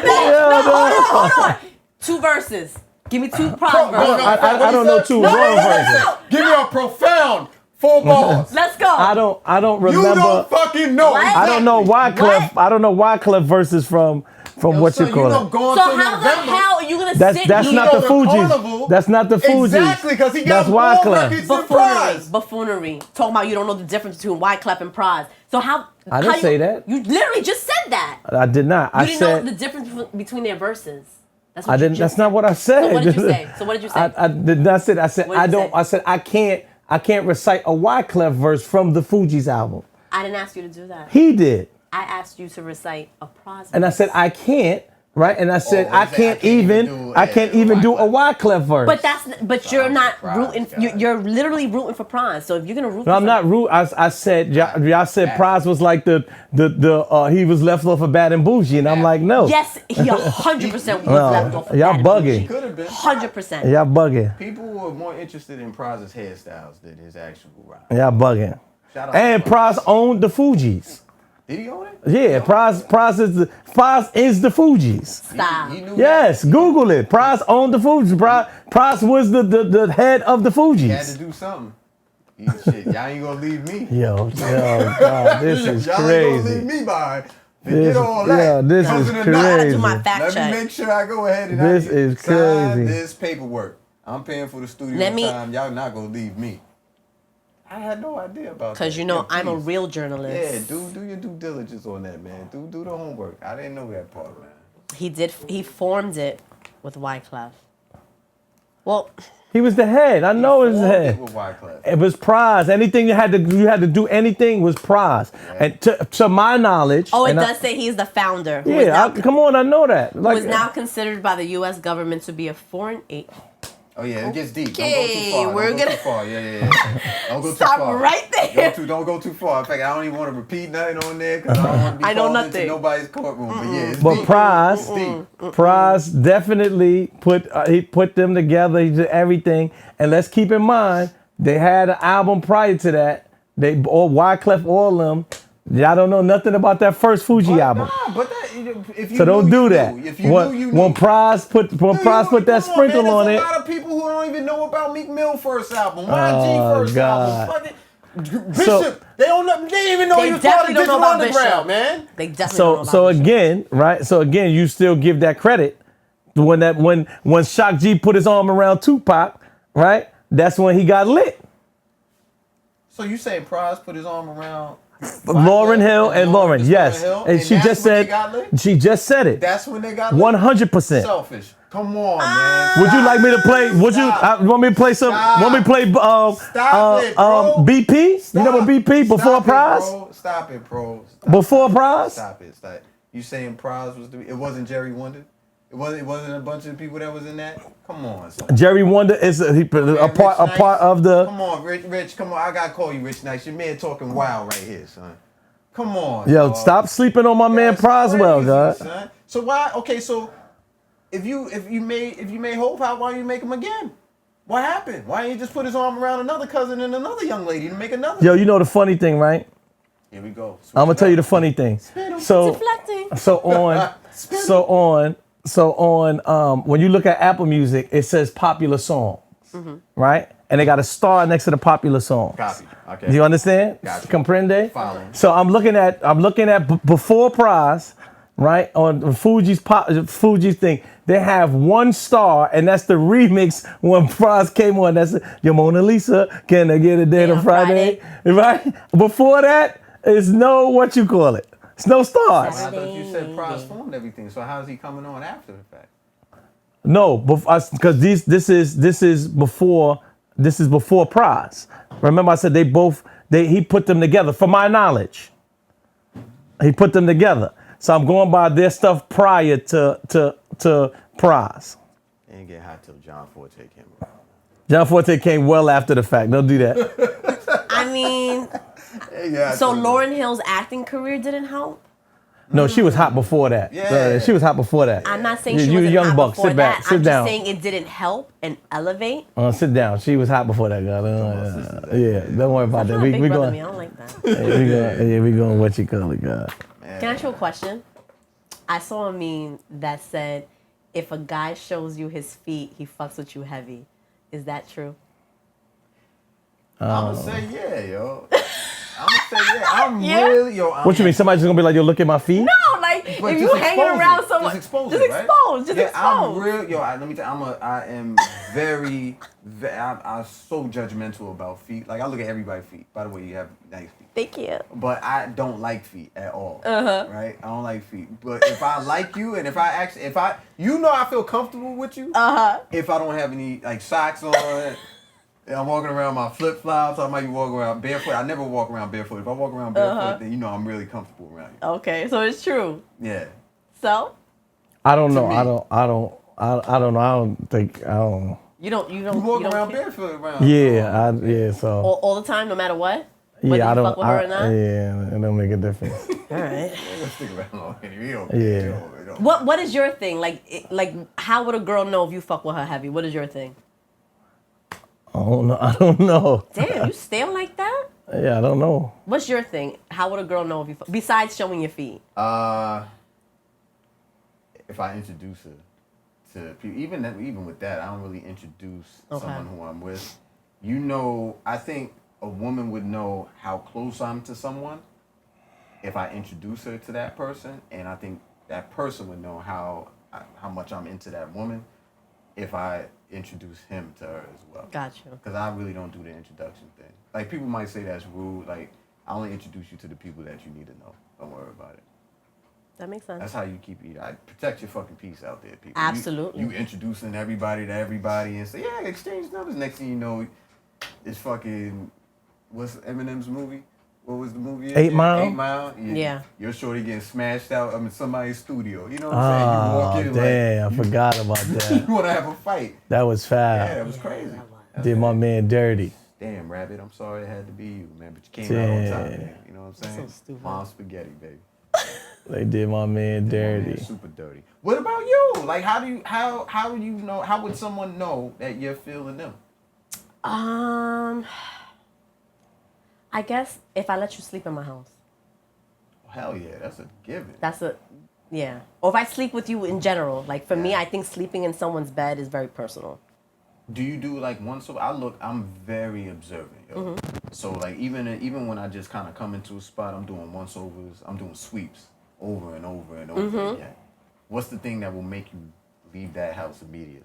Hold on. 2 verses. Give me 2 Pras verses. I don't know two wrong verses. Give me a profound 4 bars. Let's go. I don't You remember. don't fucking know. What? I don't know Wyclef. What? I don't know Wyclef verses from what you call it. So how the hell are you gonna sit That's here? not the Carnival. Fugees. That's not the Fugees. Exactly, because he got That's more Wyclef. records than Pras. Buffoonery. Talking about you don't know the difference between Wyclef and Pras. So how? I didn't say that. You literally just said that. I did not. You I didn't know said the difference between their verses. That's what I you didn't. just That's not what I said. So what did you say? So what did you say? I did not say. I said What did I you don't. say? I said I can't recite a Wyclef verse from the Fugees album. I didn't ask you to do that. He did, I asked you to recite a Pras. and I said I can't. Right, and I said I can't even do a Wyclef verse. But you're not Pras, rooting. God. You're literally rooting for Pras. So if you're gonna root, No, for I'm not something- rude. I said y'all said Pras was like the he was left off of Bad and Bougie, and I'm like no. Yes, he 100% was No, left off. Of y'all that bugging. Could have been. 100%. Y'all bugging. People were more interested in Pras's hairstyles than his actual rap. Y'all bugging. Shout out And to Pras owned the Fugees. Did he own it? Yeah, Pras is the Fugees. Style. He knew Yes, Google it. Pras owned the Fugees. Pras was the head of the he had to Fugees. do something. Shit, y'all ain't gonna leave me. Yo, God, this is Y'all ain't gonna leave crazy. me behind. This- Forget all that. yeah, this Comes is in the crazy. night. I gotta do my fact Let check. me make sure I go ahead and This is sign crazy. this paperwork. I'm paying for the studio Let me- time. Y'all not gonna leave me. I had no idea about that. Because you know Yeah, I'm a please. real journalist. Yeah, do your due diligence on that, man. Do the homework. I didn't know that part, man. He formed it with Wyclef. Well, He was the head. I know it was the head. With Wyclef. It was Pras. Anything you had to do anything was Pras. Yeah. And to my knowledge. it does say he's the founder. Come on, I know that. Like, was now considered by the U.S. government to be a foreign agent. Oh yeah, it gets deep. Okay, don't go too far. Yeah. Don't go too far. Stop right there. Don't go too far. In fact, I don't even want to repeat nothing on there because I don't want to be called into nobody's courtroom. But yeah, it's deep. Pras definitely he put them together. He did everything. And let's keep in mind, they had an album prior to that. They all Wyclef, all of them. Y'all don't know nothing about that first Fugees album. Nah, but if you so don't do that. If you knew, you knew. When Pras put that sprinkle on it. There's a lot of people who don't even know about Meek Mill first album, YG first album. Bishop, they didn't even know he was part of Digital Underground, man. They definitely don't know about So Bishop. again, right? So again, you still give that credit when Shock G put his arm around Tupac, right? That's when he got lit. So you saying Pras put his arm around Lauryn Hill and Lauryn, yes. And she just said it. That's when they got lit? 100%. Selfish. Come on, man. Would you like me to play? Want me to play some? Stop. Want me to play BP? Stop. You know what BP before Pras? Stop it, bro. Before Pras? Stop it. You saying Pras was it wasn't Jerry Wonder? It wasn't a bunch of people that was in that? Come on, son. Jerry Wonder is a part of the. Come on, Rich. Come on, I gotta call you Rich Nice. Your man talking wild right here, son. Come on. Yo, stop sleeping on my man Proswell, God. Son. So why? Okay, so if you made Hope, why you make him again? What happened? Why didn't you just put his arm around another cousin and another young lady to make another? Yo, you know the funny thing, right? Here we go. I'm gonna tell you the funny thing. So on when you look at Apple Music, it says popular songs, right? And they got a star next to the popular songs. Copy. Okay. Do you understand? Gotcha. Comprende? Following. So I'm looking at before Pras, right? On Fugees thing, they have one star, and that's the remix when Pras came on. That's your Mona Lisa. Can I get a date on Friday? Right? Before that, it's no what you call it. It's no stars. I thought you said Pras formed everything. So how is he coming on after the fact? No, because this is before Pras. Remember, I said he put them together. From my knowledge, he put them together. So I'm going by their stuff prior to Pras. They didn't get hot till John Forte came around. John Forte came well after the fact. Don't do that. I mean, so Lauryn Hill's acting career didn't help? No, she was hot before that. Yeah. She was hot before that. I'm not saying she wasn't young hot buck. before Sit that. back. Sit I'm down. just saying it didn't help and elevate. Sit down. She was hot before that, girl. Yeah, don't worry about that. We We brother going. me. I don't like that. We going what you call it, God. Can I ask you a question? I saw a meme that said, if a guy shows you his feet, he fucks with you heavy. Is that true? I'm gonna say yeah, yo. I'm really, yo. What you mean? Somebody's just gonna be like, yo, look at my feet? No, like But if you hanging around someone, just expose just it, right? expose. I'm real, yo. Let me tell you, I am very, I'm so judgmental about feet. Like I look at everybody's feet. By the way, you have nice feet. Thank you. But I don't like feet at all. Right? I don't like feet. But if I like you, and if I feel comfortable with you. If I don't have any like socks on. I'm walking around my flip flops. I might be walking around barefoot. I never walk around barefoot. If I walk around barefoot, then I'm really comfortable around you. Okay, so it's true. Yeah. So? I don't know. I don't know. You don't. You walk around barefoot around. Yeah. So. All the time, no matter what. Yeah, I don't. Fuck with her or not? Yeah, it don't make a difference. All right. Let's stick around. Yeah. What is your thing? Like, how would a girl know if you fuck with her heavy? What is your thing? I don't know. Damn, you stale like that? Yeah, I don't know. What's your thing? How would a girl know if you besides showing your feet? If I introduce her to people, even with that, I don't really introduce someone who I'm with. I think a woman would know how close I'm to someone if I introduce her to that person, and I think that person would know how much I'm into that woman if I introduce him to her as well. Gotcha. Because I really don't do the introduction thing. Like, people might say that's rude. Like, I only introduce you to the people that you need to know. Don't worry about it. That makes sense. That's how you keep it. Protect your fucking peace out there, people. Absolutely. You introducing everybody to everybody and say, yeah, exchange numbers. Next thing you know, it's fucking, what's Eminem's movie? What was the movie? 8 Mile? 8 Mile? Yeah. You're shorty getting smashed out in somebody's studio. You know what I'm saying? You walk in damn, like, I forgot about that. you want to have a fight. That was foul. Yeah, that was crazy. Did my man dirty. Damn, Rabbit, I'm sorry it had to be you, man. But you came out on time, man. You know what I'm saying? So stupid. Mom spaghetti, baby. They did my man dirty. Man, super dirty. What about you? Like, how do you know? How would someone know that you're feeling them? I guess if I let you sleep in my house. Hell yeah, that's a given. Yeah. Or if I sleep with you in general. Like, for me, I think sleeping in someone's bed is very personal. Do you do like once over? I'm very observant, yo. Mm-hmm. So like even when I just kind of come into a spot, I'm doing once overs. I'm doing sweeps over and over and over Mm-hmm. again. What's the thing that will make you leave that house immediately?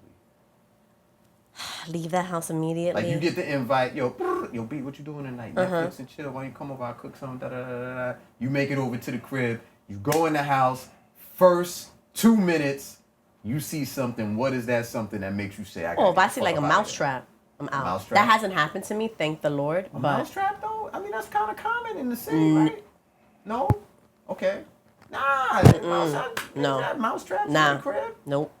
Leave that house immediately. Like you get the invite, yo, B, what you doing tonight? Netflix and chill. Why you come over? I cook something. Da, da, da, da, da. You make it over to the crib. You go in the house. First 2 minutes, you see something. What is that something that makes you say, if I see like a mousetrap, I'm out. Mousetrap? That hasn't happened to me, thank the Lord. A but mousetrap though? I mean, that's kind of common in the city, right? No? Okay. Nah. Mousetraps in the crib? Nope.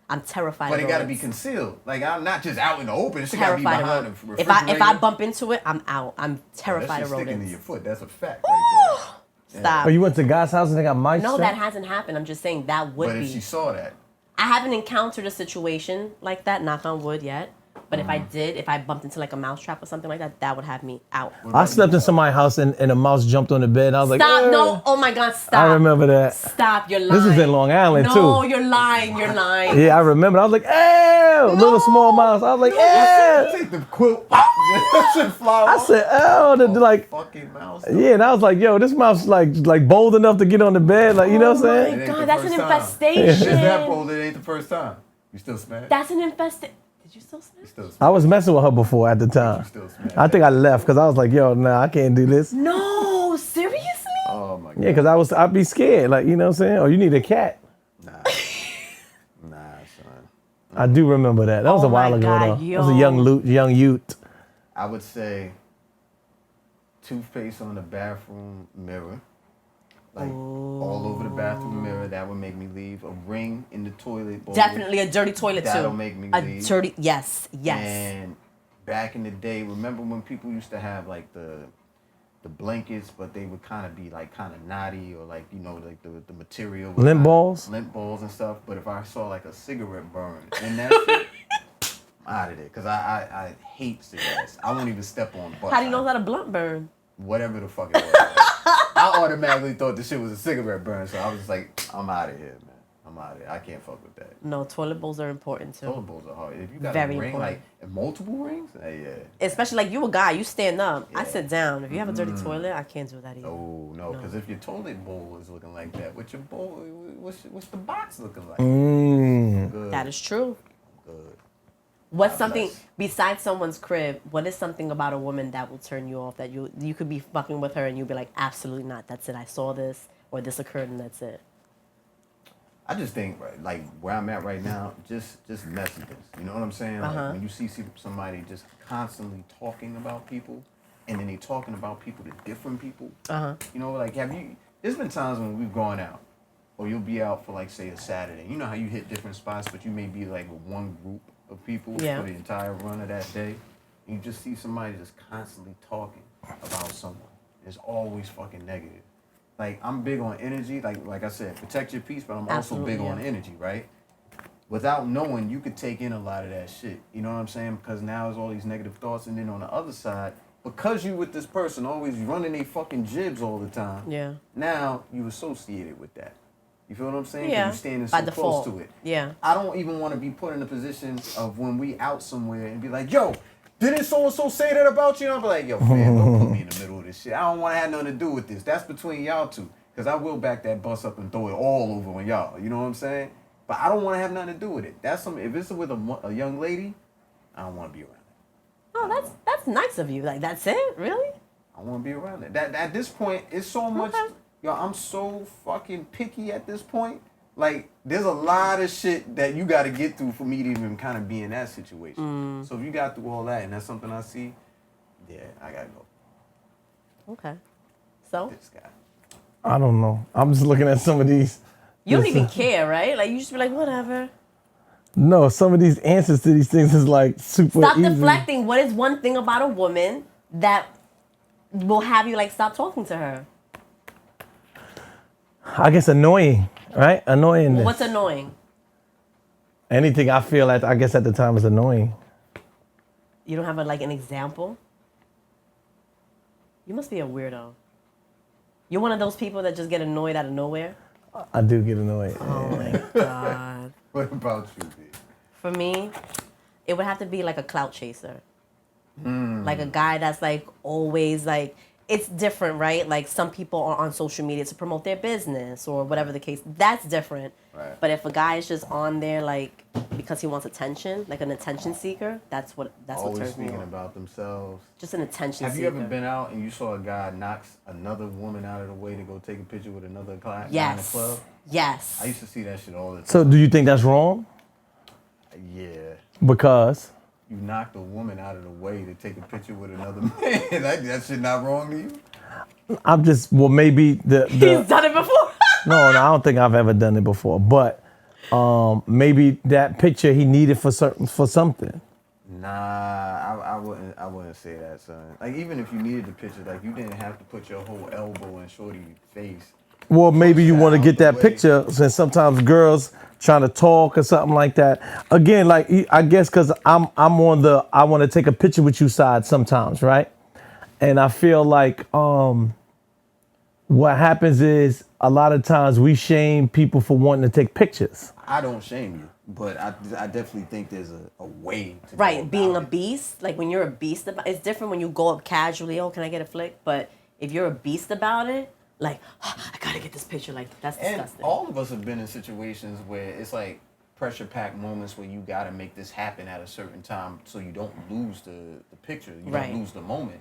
I'm terrified But of it got to be rodents. concealed. Like, I'm not just out in the open. It got to be Terrified behind of the rodents. refrigerator. If I bump into it, I'm out. I'm terrified that of shit sticking to rodents. your foot. That's a fact right there. Stop. Oh, you went to God's house and they got mice? No, that hasn't happened. I'm just saying that would But be. if she saw that. I haven't encountered a situation like that, knock on wood, yet. But if I did, if I bumped into like a mousetrap or something like that, that would have me out. I slept in somebody's house and a mouse jumped on the bed. I was like, Stop! "Eh." No! Oh my God! Stop! I remember that. Stop! You're lying. This is in Long Island, too. No, you're lying. You're lying. Yeah, I remember. I was like, ew, little small mouse. I was like, ew. Take the quilt. That shit fly I off. said, oh, like, Fucking mouse. yeah, and I was like, yo, this mouse like bold enough to get on the bed, like, you know what I'm saying? It ain't God, the that's an first time. infestation. It's that bold. It ain't the first time. You still smash? That's an infestation. Did you still smash? You still smash? I was messing with her before at the time. You still smash? I think I left because I was like, yo, nah, I can't do this. No, seriously? Oh my God. Yeah, because I'd be scared, like, you know what I'm saying? Or you need a cat. Nah, son. I do remember that. That was Oh a while my ago, God, though. It was a young youth. I would say toothpaste on the bathroom mirror. Like all over the bathroom mirror, that would make me leave. A ring in the toilet bowl. Definitely a dirty toilet too. That'll make me leave. A dirty, yes. And back in the day, remember when people used to have like the blankets, but they would kind of be like kind of knotty or like, you know, like the material. Lint balls? Lint balls and stuff. But if I saw like a cigarette burn in that shit, I'm out of there. Because I hate cigarettes. I won't even step on butts. How do you know that a blunt burn? Whatever the fuck it was. I automatically thought the shit was a cigarette burn, so I was just like, I'm out of here, man. I'm out of here. I can't fuck with that. No, toilet bowls are important too. Toilet bowls are hard. If you got Very a ring, important. like and multiple rings, yeah. Especially like you a guy, you stand up. I Yeah. sit down. If you have a dirty toilet, I can't do that either. Oh no, because if your toilet bowl is looking like that, what's your bowl? What's the box looking like? Good. That is true. Good. What's God something bless. besides someone's crib? What is something about a woman that will turn you off? That you could be fucking with her and you'll be like, absolutely not. That's it. I saw this or this occurred and that's it. I just think like where I'm at right now, just messages. You know what I'm saying? Like when you see somebody just constantly talking about people, and then they talking about people to different people. You know, like there's been times when we've gone out, or you'll be out for like say a Saturday. You know how you hit different spots, but you may be like with one group of people for the entire run of that day. And you just see somebody just constantly talking about someone. It's always fucking negative. Like, I'm big on energy. Like I said, protect your peace, but I'm also big on energy, right? Without knowing, you could take in a lot of that shit. You know what I'm saying? Because now there's all these negative thoughts. And then on the other side, because you with this person always running they fucking jibs all the time, now you associated with that. You feel what I'm saying? Yeah. You standing By so default. close to it. Yeah. I don't even want to be put in a position of when we out somewhere and be like, yo, didn't so-and-so say that about you? And I'll be like, yo, man, don't put me in the middle of this shit. I don't want to have nothing to do with this. That's between y'all two. Because I will back that bus up and throw it all over on y'all. You know what I'm saying? But I don't want to have nothing to do with it. If it's with a young lady, I don't want to be around it. Oh, that's nice of you. Like, that's it? Really? I want to be around it. That at this point, it's so much. yo, I'm so fucking picky at this point. Like, there's a lot of shit that you got to get through for me to even kind of be in that situation. So if you got through all that and that's something I see, yeah, I got to go. Okay. So? This guy. I don't know. I'm just looking at some of these. You don't even care, right? Like, you just be like, whatever. No, some of these answers to these things is like super Stop easy. deflecting. What is one thing about a woman that will have you, like, stop talking to her? I guess annoying, right? Annoying. What's annoying? Anything I feel like, I guess at the time is annoying. You don't have, an example? You must be a weirdo. You're one of those people that just get annoyed out of nowhere? I do get annoyed. Oh, my God. What about you, B? For me, it would have to be like a clout chaser. Like a guy that's like always like, it's different, right? Like some people are on social media to promote their business or whatever the case. That's different. Right. But if a guy is just on there like because he wants attention, like an attention seeker, that's what turns me on. Always speaking about themselves. Just an attention Have seeker. you ever been out and you saw a guy knocks another woman out of the way to go take a picture with another guy in the club? Yes. I used to see that shit all the time. So do you think that's wrong? Yeah. Because? You knocked a woman out of the way to take a picture with another man. that shit not wrong to you? I'm just, well, maybe the He's done it before. No, I don't think I've ever done it before. But maybe that picture he needed for something. Nah, I wouldn't say that, son. Like, even if you needed the picture, like, you didn't have to put your whole elbow in shorty's face. Well, maybe you want to get that picture, since sometimes girls trying to talk or something like that. Again, like, I guess because I'm on the I want to take a picture with you side sometimes, right? And I feel like what happens is a lot of times we shame people for wanting to take pictures. I don't shame you, but I definitely think there's a way to go Right, being a about it. beast, like when you're a beast about it's different when you go up casually, oh, can I get a flick? But if you're a beast about it, like, oh, I gotta get this picture, like, that's disgusting. And all of us have been in situations where it's like pressure-packed moments where you gotta make this happen at a certain time so you don't lose the picture, you don't lose the moment.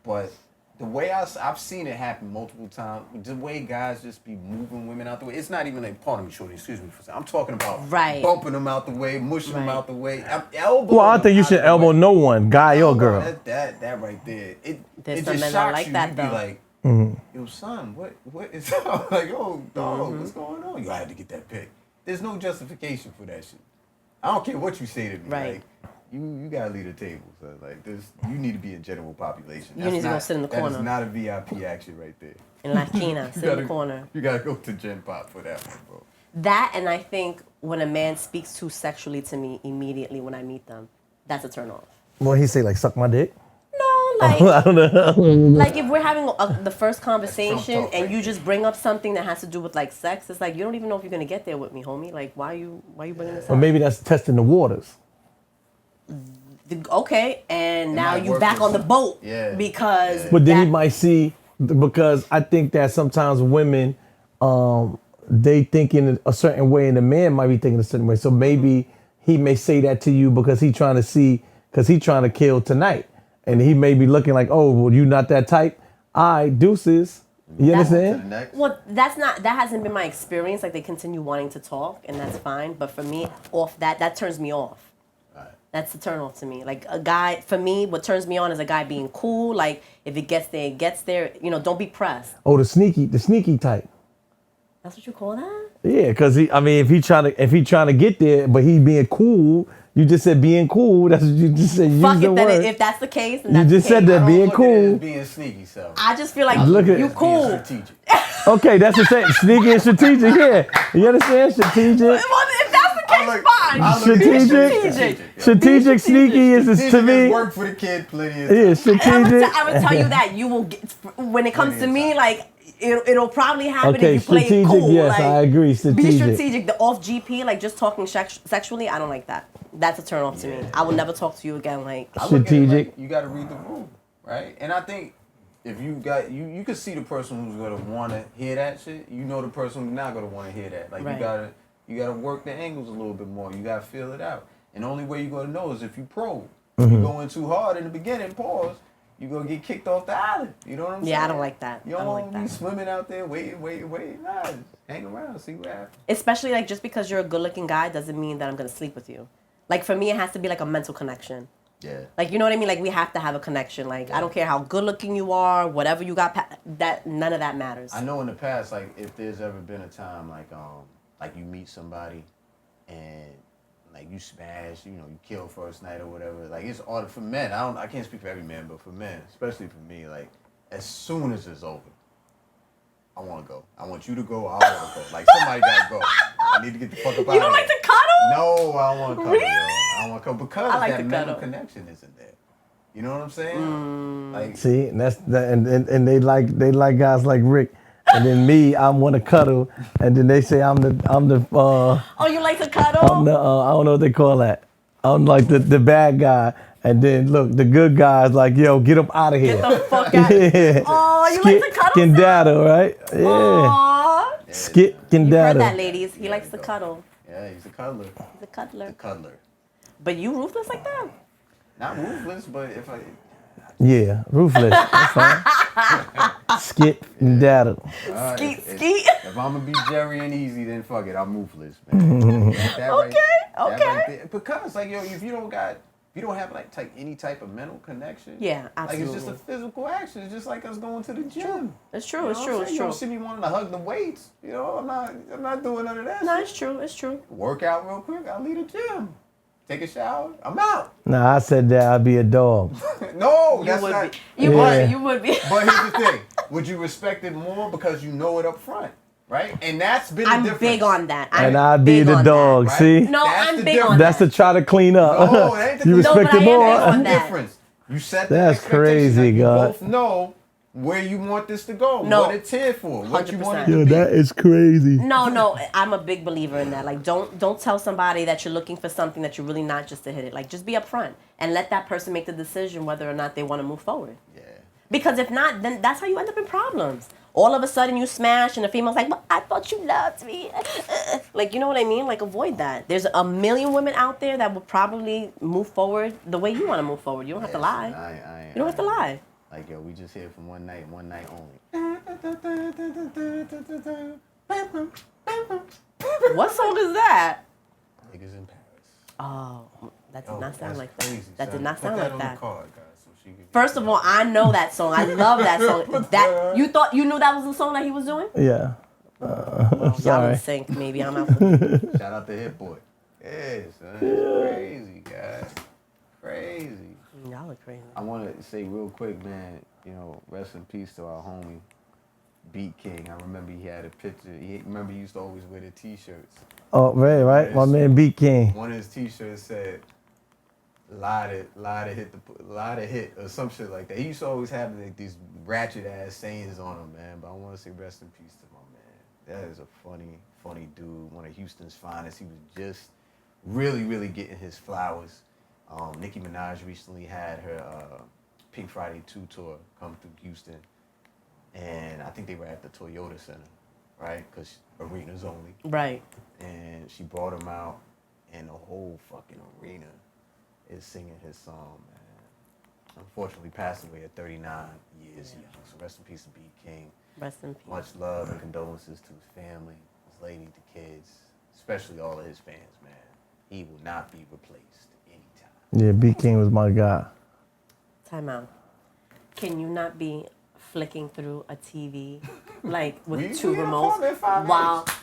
But the way I've seen it happen multiple times, the way guys just be moving women out the way, it's not even like, pardon me, shorty, excuse me for saying, I'm talking about bumping them out the way, mushing them out the way, elbowing Well, I think you should elbow no one, guy or girl. That right there, it There's just some men shocks like you. that, You'd though. be like, yo, son, what is up? Like, yo, dog, what's going on? You had to get that pic. There's no justification for that shit. I don't care what you say to me. Right. Like, you gotta leave the table. So like this, you need to be in general population. You need to go sit in the corner. That is not a VIP action right there. In La Quina, sit in the corner. You gotta go to Gen Pop for that one, bro. That, and I think when a man speaks too sexually to me immediately when I meet them, that's a turn off. Well, he say like, suck my dick? No, like, I don't know. like if we're having the first conversation talk and right you there. just bring up something that has to do with like sex, it's like you don't even know if you're gonna get there with me, homie. Like, why you bringing this Or up? maybe that's testing the waters. Okay, and now might you work back for on the some- boat Yeah. because. But then he that- might see, because I think that sometimes women, they think in a certain way and the man might be thinking a certain way. So maybe he may say that to you because he's trying to kill tonight. And he may be looking like, oh, well, you not that type? All right, deuces. You That's- To the understand? next. Well, that hasn't been my experience. Like they continue wanting to talk, and that's fine. But for me, that turns me off. That's the turn off to me. Like a guy, for me, what turns me on is a guy being cool. Like if it gets there, it gets there. You know, don't be pressed. Oh, the sneaky type. That's what you call that? Yeah, because if he trying to get there, but he being cool, you just said being cool. That's what you just said. Fuck Use it, the then word. if that's the case, then You that's just the said case. that I don't being look at it cool. as being sneaky, so. I just feel like Look at you it. cool. Being strategic. Okay, that's the same. Sneaky and strategic. Yeah, you understand? Strategic. Well, if that's the case, fine. I look at it Strategic. strategic. Strategic, sneaky is to Strategic me. has worked for the kid plenty of Yeah, times. strategic. I would tell you that you will get when it comes to me, like it'll probably happen Okay, if you play it strategic, cool. yes, like, I agree, Be strategic. strategic. The off GP, like just talking sexually, I don't like that. That's a turn off to me. I will never talk to you again. Like I look at it Strategic. like you got to read the room, right? And I think if you got you can see the person who's gonna want to hear that shit. You know the person who's not gonna want to hear that. Like Right. you gotta work the angles a little bit more. You gotta feel it out. And the only way you're gonna know is if you probe. Mm-hmm. You go in too hard in the beginning, pause. you gonna get kicked off the island. You know what I'm saying? Yeah, I don't like that. You don't want to be swimming out there, waiting. Nah, just hang around, see what happens. Especially like just because you're a good-looking guy doesn't mean that I'm gonna sleep with you. Like for me, it has to be like a mental connection. Yeah. Like you know what I mean? Like we have to have a connection. Like I don't care how good-looking you are, whatever you got. That none of that matters. I know in the past, like if there's ever been a time like you meet somebody and like you smash, you kill first night or whatever. Like it's all for men. I can't speak for every man, but for men, especially for me, like as soon as it's over, I want to go. I want you to go. I want to go. Like somebody gotta go. I need to get the fuck up out of here. You don't like to cuddle? No, I don't want to cuddle. Really? Yo. I don't want to cuddle because like that to mental cuddle. connection isn't there. You know what I'm saying? Like See, and that's that, and they like guys like Rick. And then me, I want to cuddle, and then they say I'm the Oh, you like to cuddle? I'm the I don't know what they call that. I'm like the bad guy, and then look, the good guy's like, yo, get him out of here. Get the fuck out. Yeah. Oh, you like to cuddle? Skedaddle, right? Yeah. Aww. Skedaddle. You heard that, ladies. He likes to cuddle. yeah, he's a cuddler. He's a cuddler. The cuddler. But you ruthless like that? Not ruthless, but if I. Yeah, ruthless. That's fine. Skedaddle. Skeet. If I'm gonna be Jerry and Easy, then fuck it, I'm ruthless, man. Okay. Because like if you don't have like any type of mental connection. Yeah, absolutely. Like it's just a physical action. It's just like us going to the gym. It's true. You know It's what true. I'm It's saying? You true. don't see me wanting to hug the weights. I'm not doing none of that. No, shit. it's true. It's true. Work out real quick. I'll leave the gym. Take a shower. I'm out. Nah, I said that I'd be a dog. No, You that's would not. be. You would be. But here's the thing. Would you respect it more because you know it up front, right? And that's been the I'm difference. big on that. And I'd be big the on dog. that, right? See? No, That's I'm the big difference. on That's that. to try to clean up. No, that ain't the You clean up. respect No, it but I am more. big on That's the that. difference. You set the That's expectation crazy, that you God. both know where you want this to go, No. what it's here for, what you want it 100%. to Yo, be. that is crazy. No, I'm a big believer in that. Like, don't tell somebody that you're looking for something that you're really not just to hit it. Like, just be upfront and let that person make the decision whether or not they want to move forward. Yeah. Because if not, then that's how you end up in problems. All of a sudden you smash and the female's like, but I thought you loved me. Like, you know what I mean? Like, avoid that. There's a million women out there that will probably move forward the way you want to move forward. You don't have to lie. You don't have to lie. Like, yo, we just here for one night only. What song is that? Niggas in Paris. Oh, that did Yo, not sound that's like crazy, that. That son. did not Put sound like on that. the card, guys, so she can get First of all, I know that song. I love that song. That you thought you knew that was the song that he was doing? Yeah. Y'all Sorry. in sync. Maybe I'm out. For Shout out to Hit Boy. Yeah, son. It's crazy, guys. Crazy. Y'all are crazy. I want to say real quick, man, rest in peace to our homie, Beat King. I remember he had a picture. He used to always wear the T-shirts. Oh, right. My man Beat King. One of his T-shirts said, lie to hit, or some shit like that. He used to always have like these ratchet-ass sayings on him, man. But I want to say rest in peace to my man. That is a funny dude. One of Houston's finest. He was just really getting his flowers. Nicki Minaj recently had her Pink Friday 2 tour come through Houston. And I think they were at the Toyota Center, right? Because arenas only. Right. And she brought him out, and the whole fucking arena is singing his song, man. Unfortunately, passed away at 39 years young. So rest in peace to B. King. Rest in peace. Much love and condolences to his family, his lady, the kids, especially all of his fans, man. He will not be replaced anytime. Yeah, Beat King was my guy. Time out. Can you not be flicking through a TV like with two remotes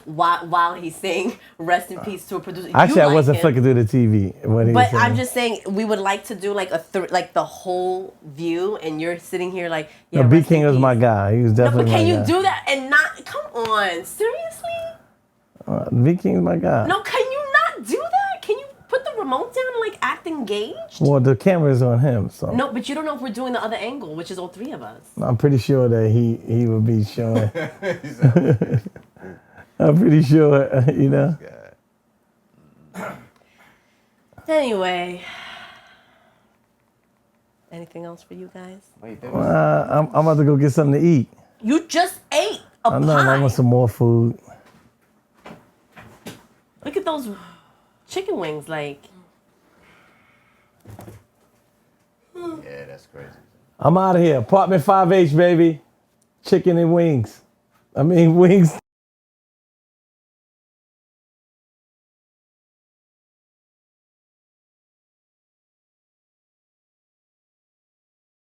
while he's saying rest in peace to a producer? Actually, I wasn't him. flicking through the TV when he was But saying. I'm just saying we would like to do like like the whole view, and you're sitting here like No, Beat King was my guy. He was No, definitely but can my you guy. do that and not? Come on, seriously? Beat King's my guy. No, can you not do that? Can you put the remote down and like act engaged? Well, the camera's on him, so. No, but you don't know if we're doing the other angle, which is all three of us. I'm pretty sure that he would be showing. I'm pretty sure, Anyway, anything else for you guys? Wait, I'm about to go get something to eat. You just ate a I know, pie. I want some more food. Look at those chicken wings, like. yeah, that's crazy. I'm out of here. Apartment 5H, baby. Chicken and wings. I mean, wings.